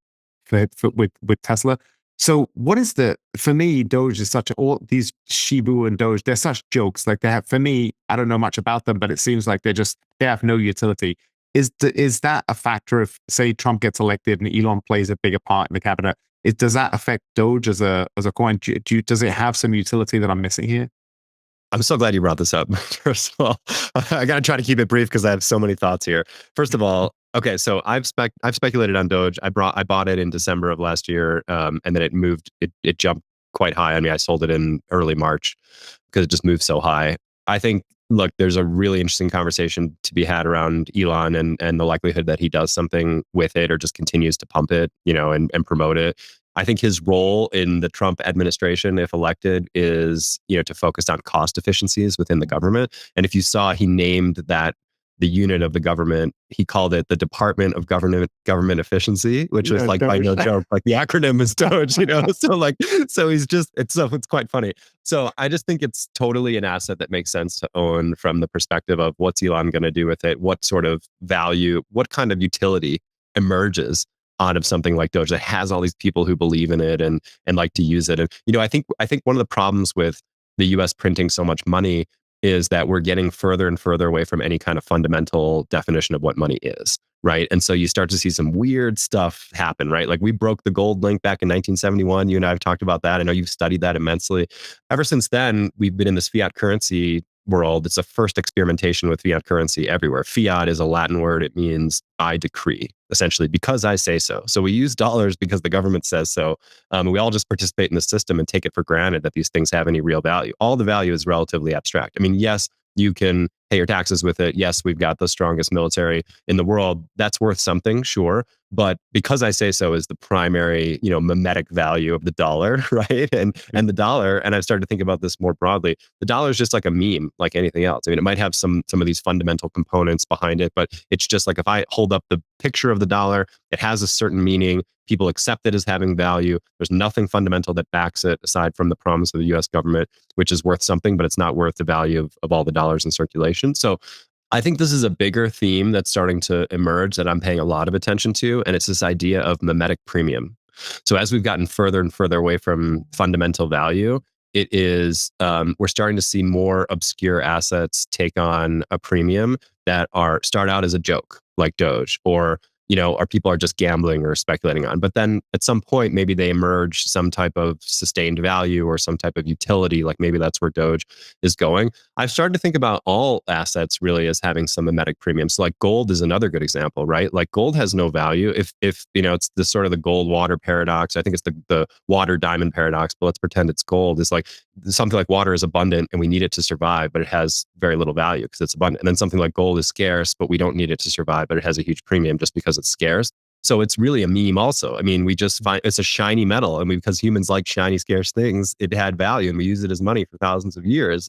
with Tesla. So what is for me, Doge is all these Shibu and Doge, they're such jokes. Like for me, I don't know much about them, but it seems like they have no utility. Is that a factor if, say, Trump gets elected and Elon plays a bigger part in the cabinet? Does that affect Doge as a coin? Does it have some utility that I'm missing here? I'm so glad you brought this up. First of all, I got to try to keep it brief because I have so many thoughts here. First of all, okay, so I've speculated on Doge. I bought it in December of last year, and then it moved. It jumped quite high on me. I sold it in early March because it just moved so high. I think, look, there's a really interesting conversation to be had around Elon and the likelihood that he does something with it or just continues to pump it, and promote it. I think his role in the Trump administration, if elected, is, to focus on cost efficiencies within the government. And if you saw, he named the unit of the government, he called it the Department of Government Efficiency, which was like by no joke, like the acronym is DOGE, so it's quite funny. So I just think it's totally an asset that makes sense to own from the perspective of what's Elon going to do with it, what sort of value, what kind of utility emerges out of something like Doge that has all these people who believe in it and like to use it. And I think one of the problems with the US printing so much money is that we're getting further and further away from any kind of fundamental definition of what money is, right? And so you start to see some weird stuff happen, right? Like we broke the gold link back in 1971. You and I have talked about that. I know you've studied that immensely. Ever since then, we've been in this fiat currency world. It's the first experimentation with fiat currency everywhere. Fiat is a Latin word. It means I decree, essentially, because I say so. So we use dollars because the government says so. We all just participate in the system and take it for granted that these things have any real value. All the value is relatively abstract. I mean, yes, you can pay your taxes with it. Yes, we've got the strongest military in the world. That's worth something, sure. But because I say so is the primary, mimetic value of the dollar, right? And the dollar, and I've started to think about this more broadly, the dollar is just like a meme, like anything else. I mean, it might have some of these fundamental components behind it, but it's just like if I hold up the picture of the dollar, it has a certain meaning. People accept it as having value. There's nothing fundamental that backs it aside from the promise of the US government, which is worth something, but it's not worth the value of all the dollars in circulation. So I think this is a bigger theme that's starting to emerge that I'm paying a lot of attention to. And it's this idea of mimetic premium. So as we've gotten further and further away from fundamental value, it is we're starting to see more obscure assets take on a premium that start out as a joke, like Doge, or people are just gambling or speculating on. But then at some point, maybe they emerge some type of sustained value or some type of utility, like maybe that's where Doge is going. I've started to think about all assets really as having some mimetic premium. So like gold is another good example, right? Like gold has no value. If it's the sort of the gold water paradox. I think it's the water diamond paradox, but let's pretend it's gold. It's like something like water is abundant and we need it to survive, but it has very little value because it's abundant. And then something like gold is scarce, but we don't need it to survive, but it has a huge premium just because it's scarce. So it's really a meme also. I mean, we just find it's a shiny metal. And because humans like shiny, scarce things, it had value and we use it as money for thousands of years.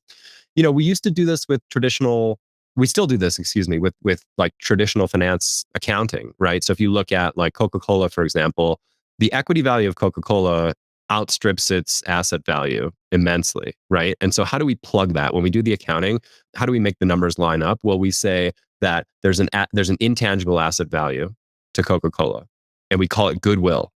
We used to do this with traditional, we still do this, excuse me, with like traditional finance accounting, right? So if you look at like Coca-Cola, for example, the equity value of Coca-Cola outstrips its asset value immensely, right? And so how do we plug that when we do the accounting? How do we make the numbers line up? Well, we say that there's an intangible asset value to Coca-Cola, and we call it goodwill,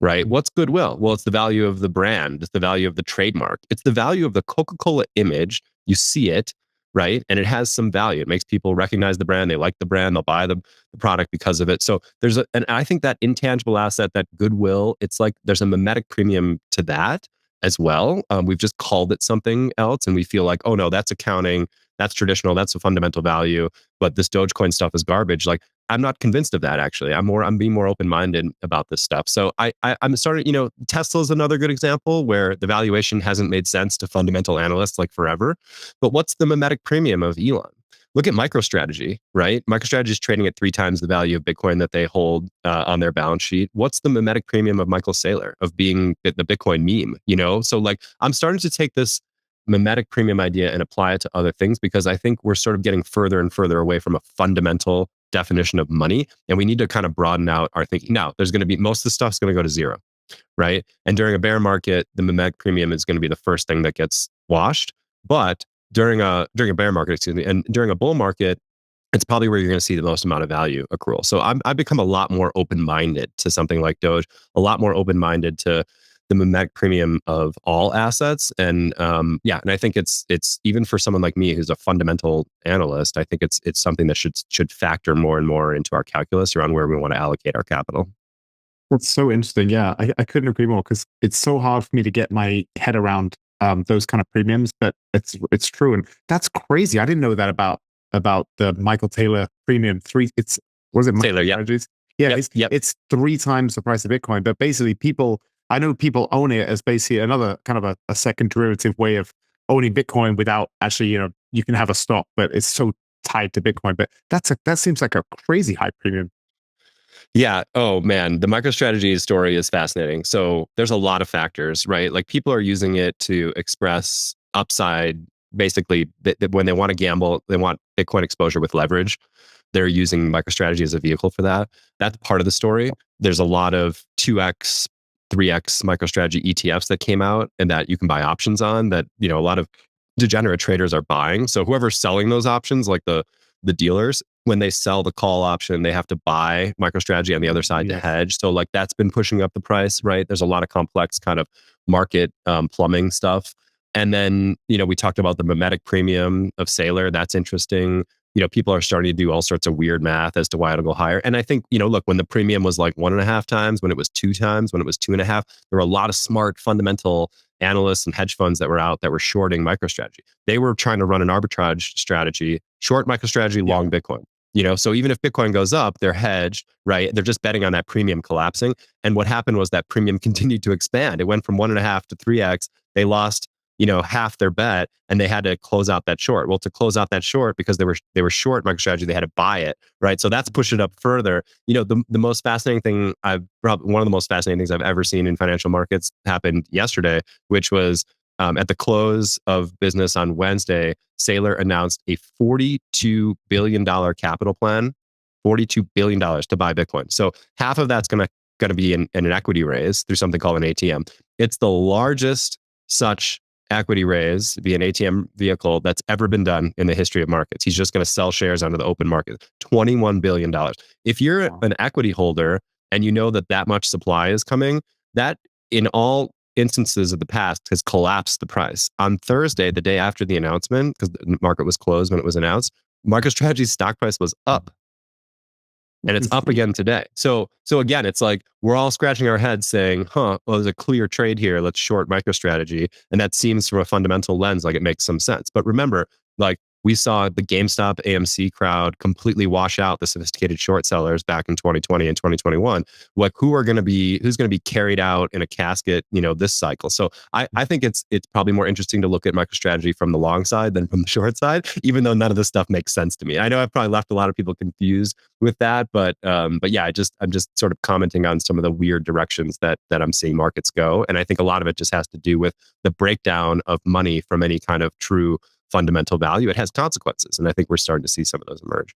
right? What's goodwill? Well, it's the value of the brand, it's the value of the trademark, it's the value of the Coca-Cola image. You see it, right? And it has some value. It makes people recognize the brand. They like the brand. They'll buy the product because of it. So and I think that intangible asset, that goodwill, it's like there's a mimetic premium to that as well. We've just called it something else, and we feel like, oh no, that's accounting, that's traditional, that's a fundamental value. But this Dogecoin stuff is garbage. Like, I'm not convinced of that, actually. I'm being more open-minded about this stuff. So I'm starting, Tesla's another good example where the valuation hasn't made sense to fundamental analysts like forever. But what's the mimetic premium of Elon? Look at MicroStrategy, right? MicroStrategy is trading at 3 times the value of Bitcoin that they hold on their balance sheet. What's the mimetic premium of Michael Saylor, of being the Bitcoin meme, So like, I'm starting to take this mimetic premium idea and apply it to other things, because I think we're sort of getting further and further away from a fundamental definition of money. And we need to kind of broaden out our thinking. Now, there's going to be, most of the stuff's going to go to zero, right? And during a bear market, the mimetic premium is going to be the first thing that gets washed. But during a bear market, excuse me, and during a bull market, it's probably where you're going to see the most amount of value accrual. So I've become a lot more open-minded to something like Doge, a lot more open-minded to the mimetic premium of all assets. And and I think it's even for someone like me who's a fundamental analyst, I think it's something that should factor more and more into our calculus around where we want to allocate our capital. That's so interesting. Yeah, I couldn't agree more, because it's so hard for me to get my head around those kind of premiums, but it's true, and that's crazy. I didn't know that about the Michael Taylor premium. It's was it Taylor, yep. MicroStrategies? Yeah, Yep. it's 3 times the price of Bitcoin, but basically I know people own it as basically another kind of a second derivative way of owning Bitcoin without actually, you can have a stock, but it's so tied to Bitcoin. But that seems like a crazy high premium. Yeah. Oh man, the MicroStrategy story is fascinating. So there's a lot of factors, right? Like, people are using it to express upside. Basically, when they want to gamble, they want Bitcoin exposure with leverage. They're using MicroStrategy as a vehicle for that. That's part of the story. There's a lot of 2x, 3x MicroStrategy ETFs that came out and that you can buy options on, that, a lot of degenerate traders are buying. So whoever's selling those options, like the dealers, when they sell the call option, they have to buy MicroStrategy on the other side to hedge. So like, that's been pushing up the price, right? There's a lot of complex kind of market plumbing stuff. And then, we talked about the mimetic premium of Saylor. That's interesting. People are starting to do all sorts of weird math as to why it'll go higher. And I think, look, when the premium was like 1.5 times, when it was 2 times, when it was 2.5, there were a lot of smart fundamental analysts and hedge funds that were out that were shorting MicroStrategy. They were trying to run an arbitrage strategy, short MicroStrategy, long Bitcoin. So even if Bitcoin goes up, they're hedged, right? They're just betting on that premium collapsing. And what happened was that premium continued to expand. It went from 1.5 to 3x. They lost, half their bet, and they had to close out that short. Well, to close out that short, because they were short MicroStrategy, they had to buy it, right? So that's pushed it up further. The most fascinating thing one of the most fascinating things I've ever seen in financial markets happened yesterday, which was at the close of business on Wednesday, Saylor announced a $42 billion capital plan, $42 billion to buy Bitcoin. So half of that's going to be in an equity raise through something called an ATM. It's the largest such equity raise via an ATM vehicle that's ever been done in the history of markets. He's just going to sell shares onto the open market. $21 billion. If you're an equity holder and you know that much supply is coming, that in all instances of the past has collapsed the price. On Thursday, the day after the announcement, because the market was closed when it was announced, MicroStrategy's stock price was up. And it's up again today. So again, it's like we're all scratching our heads saying, well, there's a clear trade here. Let's short MicroStrategy. And that seems, from a fundamental lens, like it makes some sense. But remember, like, We saw the GameStop AMC crowd completely wash out the sophisticated short sellers back in 2020 and 2021. Like who's going to be carried out in a casket, this cycle. So I think it's probably more interesting to look at MicroStrategy from the long side than from the short side, even though none of this stuff makes sense to me. I know I've probably left a lot of people confused with that, but yeah, I'm just sort of commenting on some of the weird directions that I'm seeing markets go, and I think a lot of it just has to do with the breakdown of money from any kind of true fundamental value. It has consequences, and I think we're starting to see some of those emerge.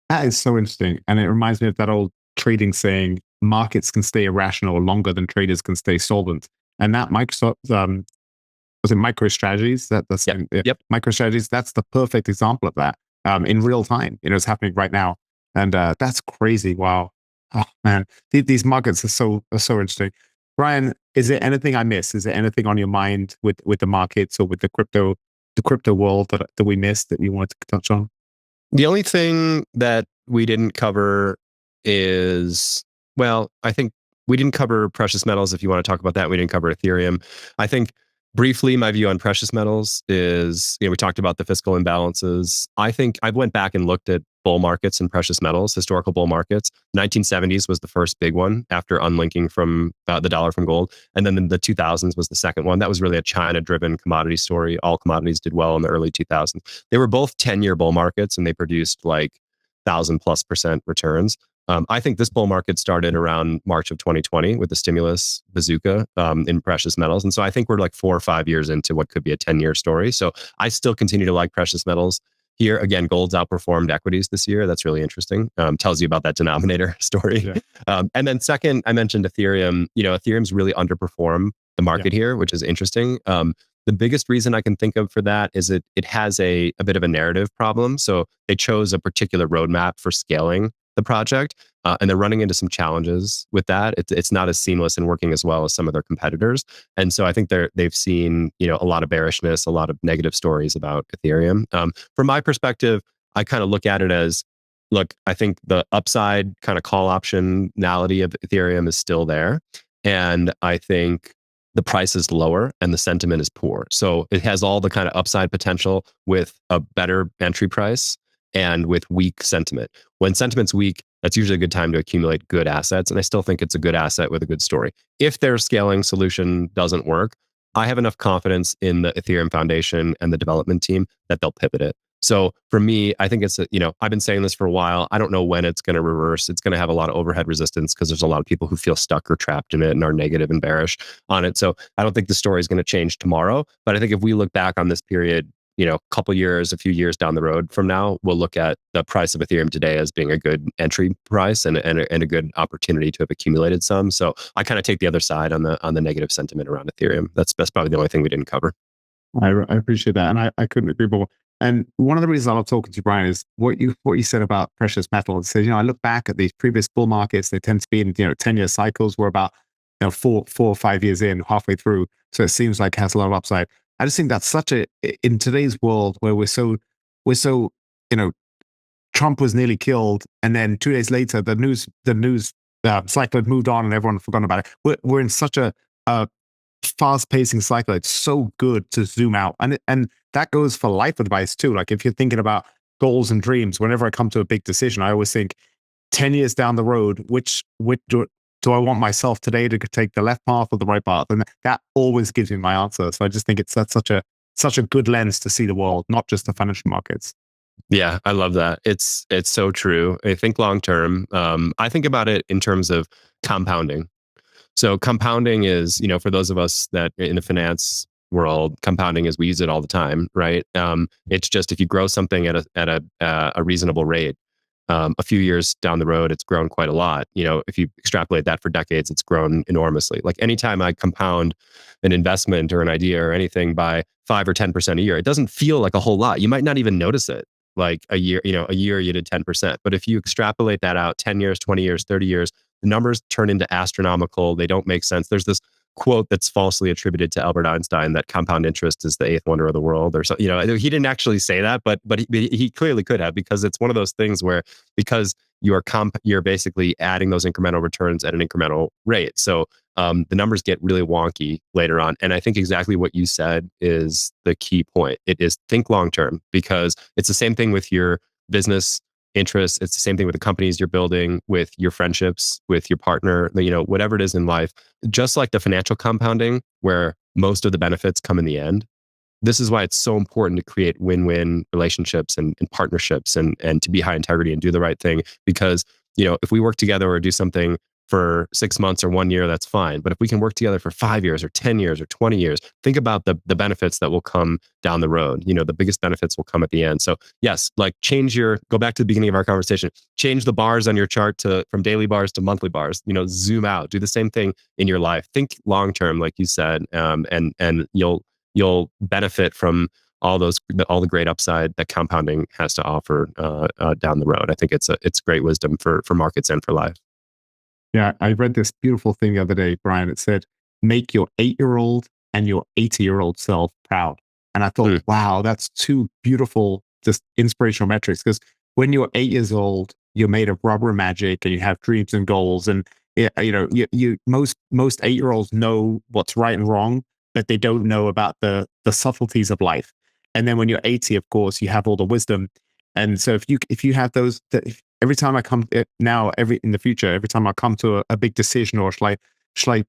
That is so interesting. And it reminds me of that old trading saying, markets can stay irrational longer than traders can stay solvent. And that Microsoft, was it MicroStrategies? That's Yep. Yep. MicroStrategies. That's the perfect example of that in real time. It's happening right now. And that's crazy. Wow. Oh, man. These markets are so interesting. Brian, is there anything I missed? Is there anything on your mind with the markets or with the crypto world that we missed that you wanted to touch on? The only thing that we didn't cover is, well, I think we didn't cover precious metals. If you want to talk about that, we didn't cover Ethereum. I think briefly, my view on precious metals is, we talked about the fiscal imbalances. I think I went back and looked at bull markets in precious metals, historical bull markets. 1970s was the first big one after unlinking from the dollar from gold. And then the 2000s was the second one. That was really a China-driven commodity story. All commodities did well in the early 2000s. They were both 10-year bull markets, and they produced like 1,000+% returns. I think this bull market started around March of 2020 with the stimulus bazooka in precious metals. And so I think we're like 4 or 5 years into what could be a 10-year story. So I still continue to like precious metals. Here, again, gold's outperformed equities this year. That's really interesting. Tells you about that denominator story. Yeah. And then second, I mentioned Ethereum. Ethereum's really underperformed the market here, which is interesting. The biggest reason I can think of for that is it has a bit of a narrative problem. So they chose a particular roadmap for scaling the project, and they're running into some challenges with that. It's not as seamless and working as well as some of their competitors. And so I think they've seen a lot of bearishness, a lot of negative stories about Ethereum. From my perspective, I kind of look at it as, look, I think the upside kind of call optionality of Ethereum is still there, and I think the price is lower and the sentiment is poor. So it has all the kind of upside potential with a better entry price and with weak sentiment. When sentiment's weak, that's usually a good time to accumulate good assets. And I still think it's a good asset with a good story. If their scaling solution doesn't work, I have enough confidence in the Ethereum Foundation and the development team that they'll pivot it. So for me, I think I've been saying this for a while. I don't know when it's going to reverse. It's going to have a lot of overhead resistance because there's a lot of people who feel stuck or trapped in it and are negative and bearish on it. So I don't think the story is going to change tomorrow. But I think if we look back on this period, a few years down the road from now, we'll look at the price of Ethereum today as being a good entry price and a good opportunity to have accumulated some. So I kind of take the other side on the negative sentiment around Ethereum. That's probably the only thing we didn't cover. I appreciate that, and I couldn't agree more. And one of the reasons I love talking to you, Brian, is what you said about precious metals. So, I look back at these previous bull markets; they tend to be in 10-year cycles. We're about 4 or 5 years in, halfway through. So it seems like it has a lot of upside. I just think that's in today's world where we're so Trump was nearly killed, and then 2 days later the news cycle had moved on and everyone had forgotten about it. We're in such a fast-pacing cycle. It's so good to zoom out, and that goes for life advice too. Like if you're thinking about goals and dreams, whenever I come to a big decision, I always think 10 years down the road, which do I want myself today to take the left path or the right path? And that always gives me my answer. So I just think that's such a good lens to see the world, not just the financial markets. Yeah, I love that. It's so true. I think long term, I think about it in terms of compounding. So compounding is, for those of us that in the finance world, compounding is we use it all the time, right? It's just if you grow something at a reasonable rate, a few years down the road, it's grown quite a lot. If you extrapolate that for decades, it's grown enormously. Like anytime I compound an investment or an idea or anything by 5 or 10% a year, it doesn't feel like a whole lot. You might not even notice it. Like a year you did 10%. But if you extrapolate that out 10 years, 20 years, 30 years, the numbers turn into astronomical. They don't make sense. There's this quote that's falsely attributed to Albert Einstein that compound interest is the eighth wonder of the world, or so. He didn't actually say that, but he clearly could have, because it's one of those things where because you're basically adding those incremental returns at an incremental rate. So the numbers get really wonky later on. And I think exactly what you said is the key point. It is think long term, because it's the same thing with your business interests. It's the same thing with the companies you're building, with your friendships, with your partner, whatever it is in life. Just like the financial compounding, where most of the benefits come in the end, this is why it's so important to create win-win relationships and partnerships, and to be high integrity and do the right thing. Because, if we work together or do something for 6 months or 1 year, that's fine. But if we can work together for 5 years or 10 years or 20 years, think about the benefits that will come down the road. The biggest benefits will come at the end. So yes, like go back to the beginning of our conversation, change the bars on your chart from daily bars to monthly bars, zoom out, do the same thing in your life. Think long term, like you said, and you'll benefit from all the great upside that compounding has to offer down the road. I think it's great wisdom for markets and for life. Yeah, I read this beautiful thing the other day, Brian. It said, make your 8-year-old and your 80-year-old self proud. And I thought, Mm. wow, that's two beautiful, just inspirational metrics. Because when you're 8 years old, you're made of rubber and magic, and you have dreams and goals. And yeah, most 8-year-olds know what's right and wrong, but they don't know about the subtleties of life. And then when you're 80, of course, you have all the wisdom. And so if you have those, every time I come now, in the future, every time I come to a big decision, or shall I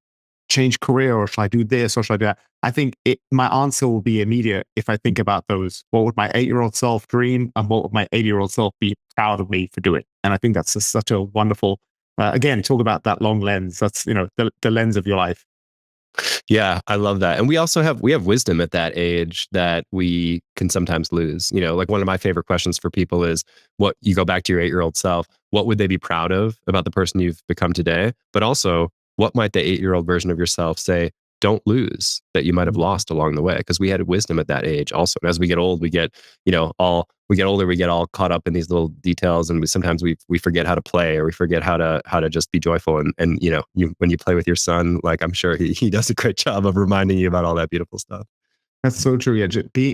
change career, or shall I do this, or shall I do that? I think my answer will be immediate if I think about those. What would my 8-year-old self dream, and what would my 80-year-old self be proud of me for doing? And I think that's just such a wonderful. Again, talk about that long lens. That's the lens of your life. Yeah, I love that. And we have wisdom at that age that we can sometimes lose. Like one of my favorite questions for people is, what you go back to your 8-year-old self, what would they be proud of about the person you've become today? But also, what might the 8-year-old version of yourself say, don't lose, that you might have lost along the way? Because we had wisdom at that age also. And as we get old, we get older, we get all caught up in these little details, and sometimes we forget how to play, or we forget how to just be joyful. And when you play with your son, like, I'm sure he does a great job of reminding you about all that beautiful stuff. That's so true. Yeah,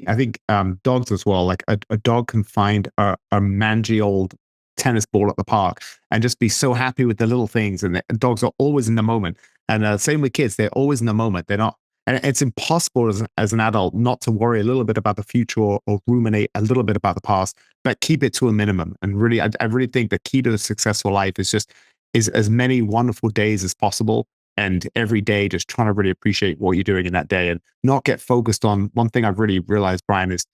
I think dogs as well. Like a dog can find a mangy old tennis ball at the park and just be so happy with the little things. And dogs are always in the moment. And same with kids; they're always in the moment. They're not. And it's impossible as an adult not to worry a little bit about the future, or ruminate a little bit about the past, but keep it to a minimum. And really, I really think the key to a successful life is as many wonderful days as possible, and every day just trying to really appreciate what you're doing in that day, and not get focused on one thing. I've really realized, Brian, is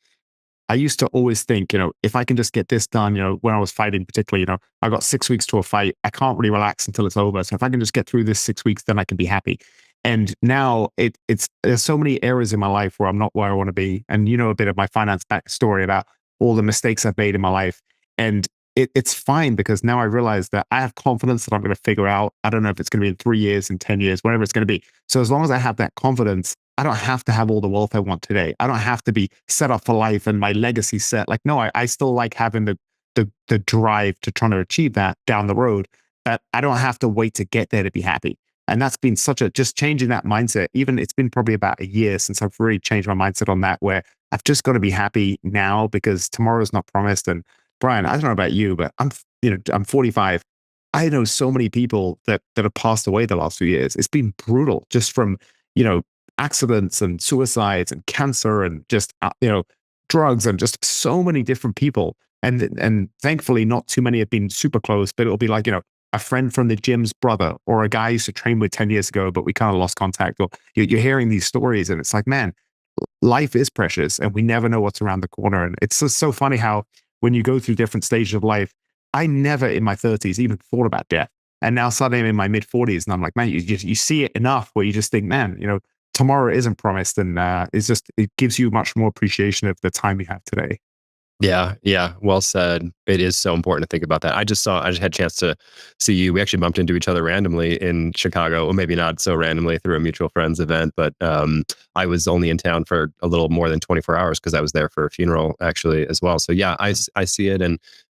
I used to always think, if I can just get this done, when I was fighting, particularly, I got 6 weeks to a fight. I can't really relax until it's over. So if I can just get through this 6 weeks, then I can be happy. And now there's so many areas in my life where I'm not where I want to be. And a bit of my finance backstory about all the mistakes I've made in my life. And it's fine, because now I realize that I have confidence that I'm going to figure out. I don't know if it's going to be in 3 years, in 10 years, whatever it's going to be. So as long as I have that confidence, I don't have to have all the wealth I want today. I don't have to be set up for life and my legacy set. Like, no, I still like having the drive to trying to achieve that down the road. But I don't have to wait to get there to be happy. And that's been just changing that mindset. Even it's been probably about a year since I've really changed my mindset on that, where I've just got to be happy now, because tomorrow's not promised. And Brian, I don't know about you, but I'm 45. I know so many people that have passed away the last few years. It's been brutal, just from you know accidents and suicides and cancer, and just drugs, and just so many different people. And thankfully, not too many have been super close. But it'll be like a friend from the gym's brother, or a guy I used to train with 10 years ago, but we kind of lost contact. Or you're hearing these stories, and it's like, man, life is precious, and we never know what's around the corner. And it's just so funny how, when you go through different stages of life, I never in my 30s even thought about death. And now suddenly I'm in my mid 40s, and I'm like, man, you see it enough where you just think, man, tomorrow isn't promised. And it gives you much more appreciation of the time you have today. Yeah, yeah, well said. It is so important to think about that. I just had a chance to see you. We actually bumped into each other randomly in Chicago, or maybe not so randomly, through a mutual friends event. But I was only in town for a little more than 24 hours, because I was there for a funeral actually as well. So yeah, I see it,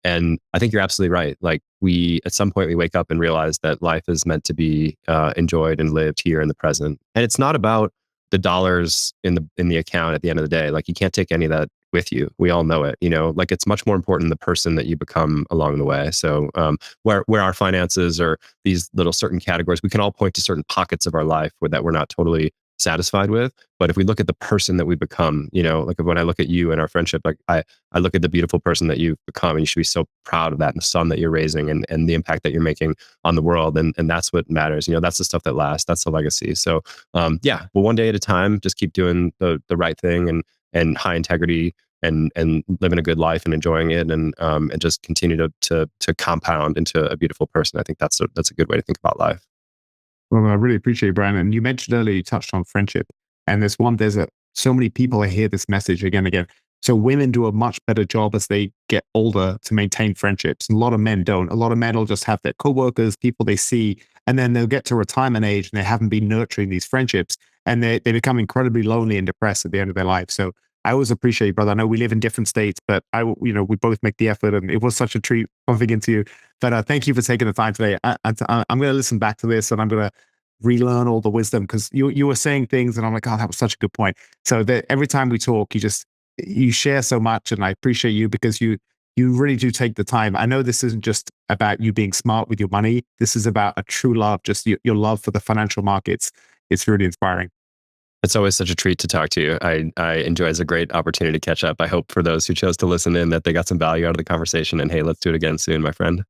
and I think you're absolutely right. Like, we at some point we wake up and realize that life is meant to be enjoyed and lived here in the present, and it's not about the dollars in the account at the end of the day. Like, you can't take any of that with you. We all know it, like it's much more important the person that you become along the way. So where our finances or these little certain categories, we can all point to certain pockets of our life that we're not totally satisfied with. But if we look at the person that we become, like when I look at you and our friendship, like I look at the beautiful person that you've become, and you should be so proud of that, and the son that you're raising, and the impact that you're making on the world. And that's what matters. That's the stuff that lasts. That's the legacy. So yeah, well, one day at a time, just keep doing the right thing, and high integrity, and living a good life and enjoying it, and just continue to compound into a beautiful person. I think that's a good way to think about life. Well, I really appreciate it, Brian. And you mentioned earlier, you touched on friendship. And so many people, I hear this message again and again. So women do a much better job as they get older to maintain friendships. And a lot of men don't. A lot of men will just have their coworkers, people they see, and then they'll get to retirement age and they haven't been nurturing these friendships. And they become incredibly lonely and depressed at the end of their life. So I always appreciate you, brother. I know we live in different states, but we both make the effort, and it was such a treat bumping into you. But thank you for taking the time today. I'm going to listen back to this, and I'm going to relearn all the wisdom, because you were saying things, and I'm like, oh, that was such a good point. So that every time we talk, you share so much, and I appreciate you because you really do take the time. I know this isn't just about you being smart with your money. This is about a true love, just your love for the financial markets. It's really inspiring. It's always such a treat to talk to you. I enjoy it. It's a great opportunity to catch up. I hope for those who chose to listen in that they got some value out of the conversation. And hey, let's do it again soon, my friend.